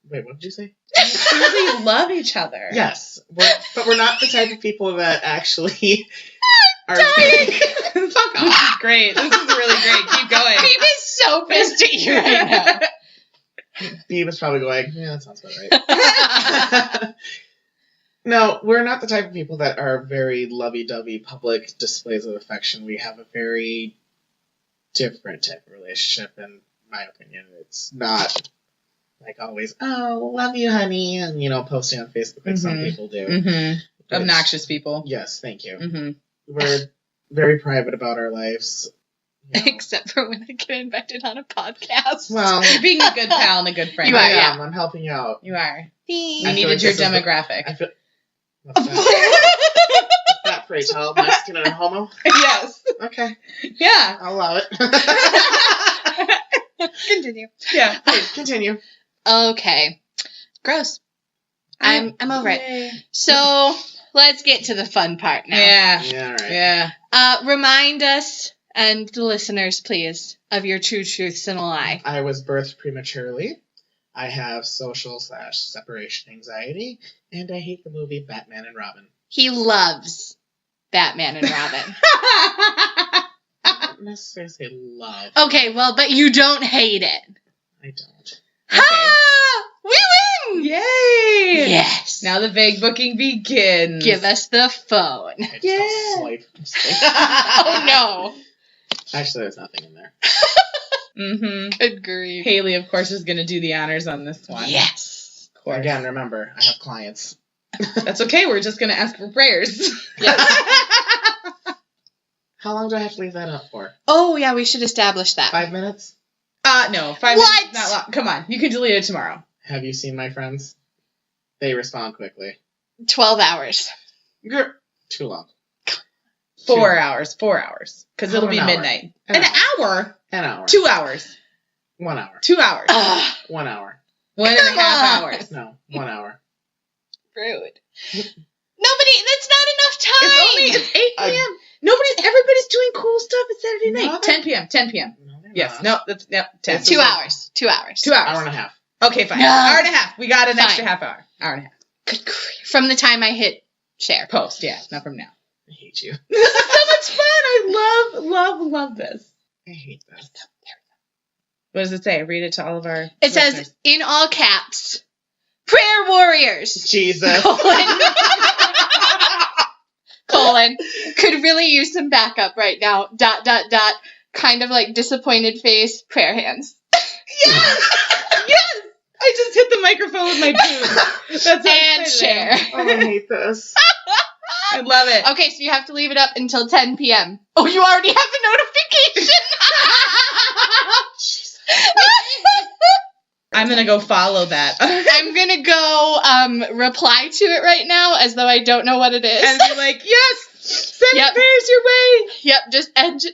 [SPEAKER 3] Wait, what did you say?
[SPEAKER 4] You truly love each other.
[SPEAKER 3] Yes. But we're not the type of people that actually are...
[SPEAKER 4] Fuck off. This is great. This is really great. Keep going.
[SPEAKER 1] Beeb is so pissed at you right now.
[SPEAKER 3] Beeb is probably going, yeah, that sounds about right. No, we're not the type of people that are very lovey-dovey public displays of affection. We have a very different type of relationship, in my opinion. It's not like always, oh, love you, honey, and, posting on Facebook like some people do.
[SPEAKER 4] Mm-hmm. Obnoxious people.
[SPEAKER 3] Yes, thank you.
[SPEAKER 4] Mm-hmm.
[SPEAKER 3] We're very private about our lives.
[SPEAKER 1] Except for when I get invited on a podcast.
[SPEAKER 3] Well,
[SPEAKER 4] You're being a good pal and a good friend.
[SPEAKER 1] You are,
[SPEAKER 3] I
[SPEAKER 1] yeah.
[SPEAKER 3] am. I'm helping you out.
[SPEAKER 4] You are.
[SPEAKER 1] Thanks.
[SPEAKER 4] I
[SPEAKER 3] feel
[SPEAKER 4] needed
[SPEAKER 3] like
[SPEAKER 4] your
[SPEAKER 3] this is
[SPEAKER 4] demographic.
[SPEAKER 3] I feel... What's that? What's that, pray tell? Mexican and homo?
[SPEAKER 4] Yes.
[SPEAKER 3] Okay.
[SPEAKER 4] Yeah.
[SPEAKER 3] I'll allow it.
[SPEAKER 1] Continue.
[SPEAKER 4] Yeah.
[SPEAKER 3] Please, continue.
[SPEAKER 1] Okay. Gross. I'm over it. So let's get to the fun part now.
[SPEAKER 4] Yeah.
[SPEAKER 3] Yeah, all right.
[SPEAKER 4] Yeah.
[SPEAKER 1] Remind us and the listeners, please, of your true truths and a lie.
[SPEAKER 3] I was birthed prematurely. I have social/separation anxiety, and I hate the movie Batman and Robin.
[SPEAKER 1] He loves Batman and Robin.
[SPEAKER 3] I don't necessarily say love.
[SPEAKER 1] Okay, well, but you don't hate it.
[SPEAKER 3] I don't.
[SPEAKER 1] Ha! We win!
[SPEAKER 4] Yay!
[SPEAKER 1] Yes.
[SPEAKER 4] Now the vague booking begins.
[SPEAKER 1] Give us the phone.
[SPEAKER 3] I just
[SPEAKER 4] Yeah.
[SPEAKER 3] don't swipe.
[SPEAKER 1] Oh, no.
[SPEAKER 3] Actually, there's nothing in there.
[SPEAKER 4] Mm-hmm.
[SPEAKER 1] Good grief.
[SPEAKER 4] Haley, of course, is going to do the honors on this one.
[SPEAKER 1] Yes.
[SPEAKER 4] Of course.
[SPEAKER 3] Again, remember, I have clients.
[SPEAKER 4] That's okay. We're just going to ask for prayers.
[SPEAKER 3] How long do I have to leave that up for?
[SPEAKER 1] Oh, yeah, we should establish that.
[SPEAKER 3] 5 minutes?
[SPEAKER 4] No. 5
[SPEAKER 1] What?
[SPEAKER 4] minutes. Not long. Come on. You can delete it tomorrow.
[SPEAKER 3] Have you seen my friends? They respond quickly.
[SPEAKER 1] 12 hours.
[SPEAKER 3] Too long.
[SPEAKER 4] 4 hours. 4 hours. Because
[SPEAKER 3] How
[SPEAKER 4] it'll be
[SPEAKER 3] an hour?
[SPEAKER 4] midnight.
[SPEAKER 3] An
[SPEAKER 4] An hour?
[SPEAKER 3] An hour.
[SPEAKER 4] 2 hours.
[SPEAKER 3] 1 hour.
[SPEAKER 4] 2 hours.
[SPEAKER 3] 1 hour.
[SPEAKER 4] 1.5
[SPEAKER 1] on.
[SPEAKER 4] hours.
[SPEAKER 3] No, 1 hour.
[SPEAKER 1] Rude. Nobody, that's not enough time.
[SPEAKER 4] It's 8 p.m. Everybody's doing cool stuff. It's Saturday night.
[SPEAKER 3] No,
[SPEAKER 4] 10 p.m. 10 p.m.
[SPEAKER 3] No, they're
[SPEAKER 4] Yes.
[SPEAKER 3] not.
[SPEAKER 4] No, that's 10.
[SPEAKER 1] 2 hours. 2 hours.
[SPEAKER 4] 2 hours.
[SPEAKER 3] Hour and a half.
[SPEAKER 4] Okay, fine.
[SPEAKER 1] No.
[SPEAKER 4] Hour and a half. We got an
[SPEAKER 1] Fine.
[SPEAKER 4] extra half hour. Hour and a half.
[SPEAKER 1] Good grief. From the time I hit share.
[SPEAKER 4] Post, yeah. Not from now.
[SPEAKER 3] I hate you.
[SPEAKER 4] This is so much fun. I love this.
[SPEAKER 3] I hate this.
[SPEAKER 4] What does it say? Read it to all of our
[SPEAKER 1] It says,
[SPEAKER 4] listeners.
[SPEAKER 1] in all caps, prayer warriors.
[SPEAKER 3] Jesus.
[SPEAKER 1] Colon. Could really use some backup right now. ... Kind of like disappointed face, prayer hands.
[SPEAKER 4] Yes! Yes! I just hit the microphone with my boot. That's how
[SPEAKER 1] And
[SPEAKER 4] excited I
[SPEAKER 1] share.
[SPEAKER 4] am.
[SPEAKER 3] Oh, I hate this.
[SPEAKER 4] I love it.
[SPEAKER 1] Okay, so you have to leave it up until 10 p.m. Oh, you already have a notification.
[SPEAKER 4] I'm going to go follow that.
[SPEAKER 1] I'm going to go reply to it right now as though I don't know what it is.
[SPEAKER 4] And be like, yes! Send
[SPEAKER 1] Yep.
[SPEAKER 4] prayers your way!
[SPEAKER 1] Yep, just edge.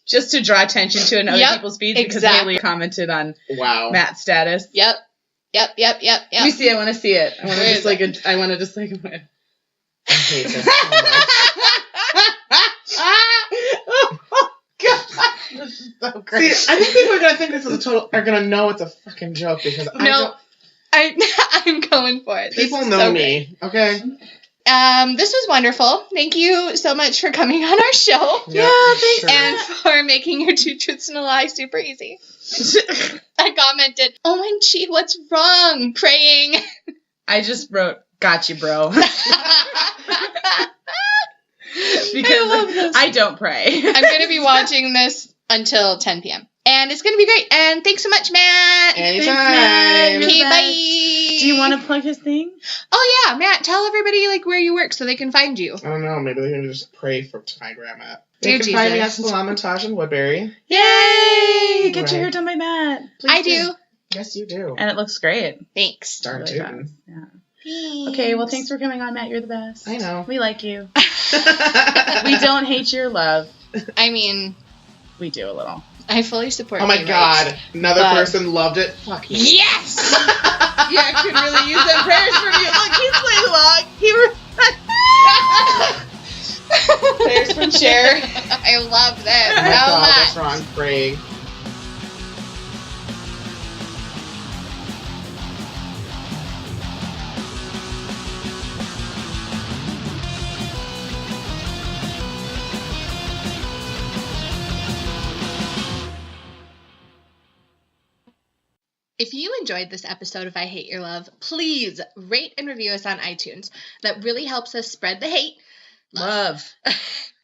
[SPEAKER 4] Just to draw attention to it in other
[SPEAKER 1] Yep,
[SPEAKER 4] people's feeds because
[SPEAKER 1] exactly.
[SPEAKER 4] Haley commented on
[SPEAKER 3] Wow.
[SPEAKER 4] Matt's status.
[SPEAKER 1] Yep.
[SPEAKER 4] Let me see. I want to see it. I want to
[SPEAKER 1] Where
[SPEAKER 4] just
[SPEAKER 1] is
[SPEAKER 4] like.
[SPEAKER 1] it?
[SPEAKER 4] I want to just like.
[SPEAKER 3] I hate this so much.
[SPEAKER 4] Oh God!
[SPEAKER 3] This is so great. See, I think people are gonna think this is are gonna know it's a fucking joke because I
[SPEAKER 1] No.
[SPEAKER 3] don't.
[SPEAKER 1] I'm going for it.
[SPEAKER 3] People know me, okay?
[SPEAKER 1] This was wonderful. Thank you so much for coming on our show.
[SPEAKER 3] Yeah, thanks.
[SPEAKER 1] And for making your 2 truths and a lie super easy. I commented, OMG, what's wrong? Praying.
[SPEAKER 4] I just wrote, got you, bro. Because I don't pray.
[SPEAKER 1] I'm going to be watching this until 10 p.m. And it's going to be great. And thanks so much, Matt.
[SPEAKER 3] Anytime.
[SPEAKER 4] Thanks, Matt.
[SPEAKER 1] Okay, bye.
[SPEAKER 4] Do you want to plug his thing?
[SPEAKER 1] Oh, yeah. Matt, tell everybody where you work so they can find you.
[SPEAKER 3] I don't know. Maybe they can just pray to find where I'm at.
[SPEAKER 1] Dear
[SPEAKER 3] You can find me at
[SPEAKER 1] Jesus.
[SPEAKER 3] Salamontage in Woodbury.
[SPEAKER 4] Yay! Get
[SPEAKER 3] Right.
[SPEAKER 4] your hair done by Matt. Please
[SPEAKER 1] I do.
[SPEAKER 3] Yes, you do.
[SPEAKER 4] And it looks great.
[SPEAKER 1] Thanks.
[SPEAKER 3] Darn
[SPEAKER 4] Really
[SPEAKER 3] tootin'.
[SPEAKER 4] fast. Yeah. Okay, well, thanks for coming on, Matt. You're the best.
[SPEAKER 3] I know.
[SPEAKER 4] We like you. We don't hate your love.
[SPEAKER 1] I mean,
[SPEAKER 4] We do a little.
[SPEAKER 1] I fully support
[SPEAKER 3] Oh my
[SPEAKER 1] gay
[SPEAKER 3] god.
[SPEAKER 1] rights.
[SPEAKER 3] Another
[SPEAKER 1] But-
[SPEAKER 3] person loved it. Fuck you.
[SPEAKER 1] Yes!
[SPEAKER 4] Yeah, I could really use them prayers from you. Look, he's playing along. Prayers from Cher.
[SPEAKER 1] I love this
[SPEAKER 3] Oh my
[SPEAKER 1] so
[SPEAKER 3] god,
[SPEAKER 1] much.
[SPEAKER 3] that's wrong. Praying.
[SPEAKER 1] If you enjoyed this episode of I Hate Your Love, please rate and review us on iTunes. That really helps us spread the hate.
[SPEAKER 4] Love.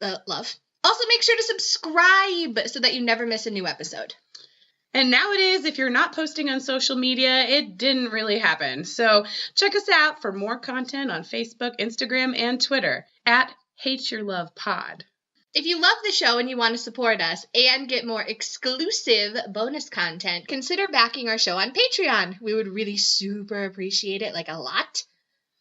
[SPEAKER 1] Love. Also, make sure to subscribe so that you never miss a new episode.
[SPEAKER 4] And nowadays, if you're not posting on social media, it didn't really happen. So check us out for more content on Facebook, Instagram, and Twitter at Hate Your Love Pod.
[SPEAKER 1] If you love the show and you want to support us and get more exclusive bonus content, consider backing our show on Patreon. We would really super appreciate it, like a lot,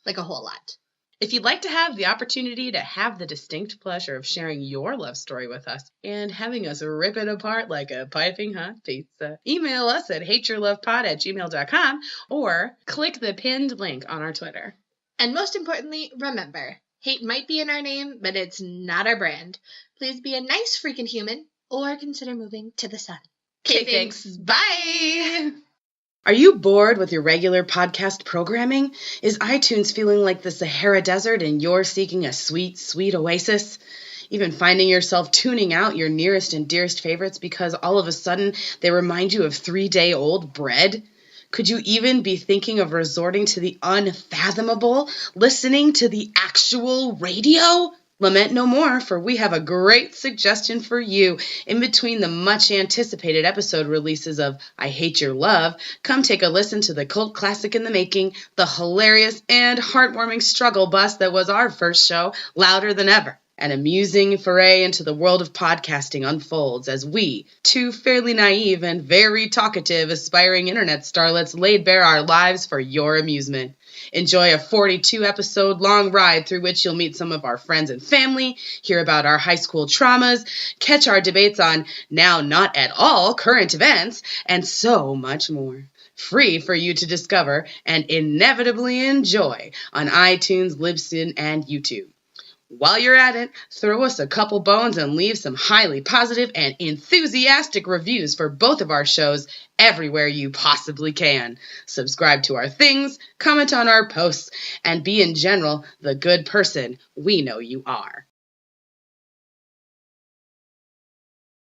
[SPEAKER 1] like a whole lot.
[SPEAKER 4] If you'd like to have the opportunity to have the distinct pleasure of sharing your love story with us and having us rip it apart like a piping hot pizza, email us at hateyourlovepod@gmail.com or click the pinned link on our Twitter.
[SPEAKER 1] And most importantly, remember, hate might be in our name, but it's not our brand. Please be a nice freaking human or consider moving to the sun. Okay, thanks. Bye.
[SPEAKER 2] Are you bored with your regular podcast programming? Is iTunes feeling like the Sahara Desert and you're seeking a sweet, sweet oasis? Even finding yourself tuning out your nearest and dearest favorites because all of a sudden they remind you of 3-day-old bread? Could you even be thinking of resorting to the unfathomable, listening to the actual radio? Lament no more, for we have a great suggestion for you. In between the much-anticipated episode releases of I Hate Your Love, come take a listen to the cult classic in the making, the hilarious and heartwarming struggle bus that was our first show, Louder Than Ever. An amusing foray into the world of podcasting unfolds as we, two fairly naive and very talkative aspiring internet starlets, laid bare our lives for your amusement. Enjoy a 42-episode-long ride through which you'll meet some of our friends and family, hear about our high school traumas, catch our debates on now not at all current events, and so much more. Free for you to discover and inevitably enjoy on iTunes, Libsyn, and YouTube. While you're at it, throw us a couple bones and leave some highly positive and enthusiastic reviews for both of our shows everywhere you possibly can. Subscribe to our things, comment on our posts, and be in general the good person we know you are.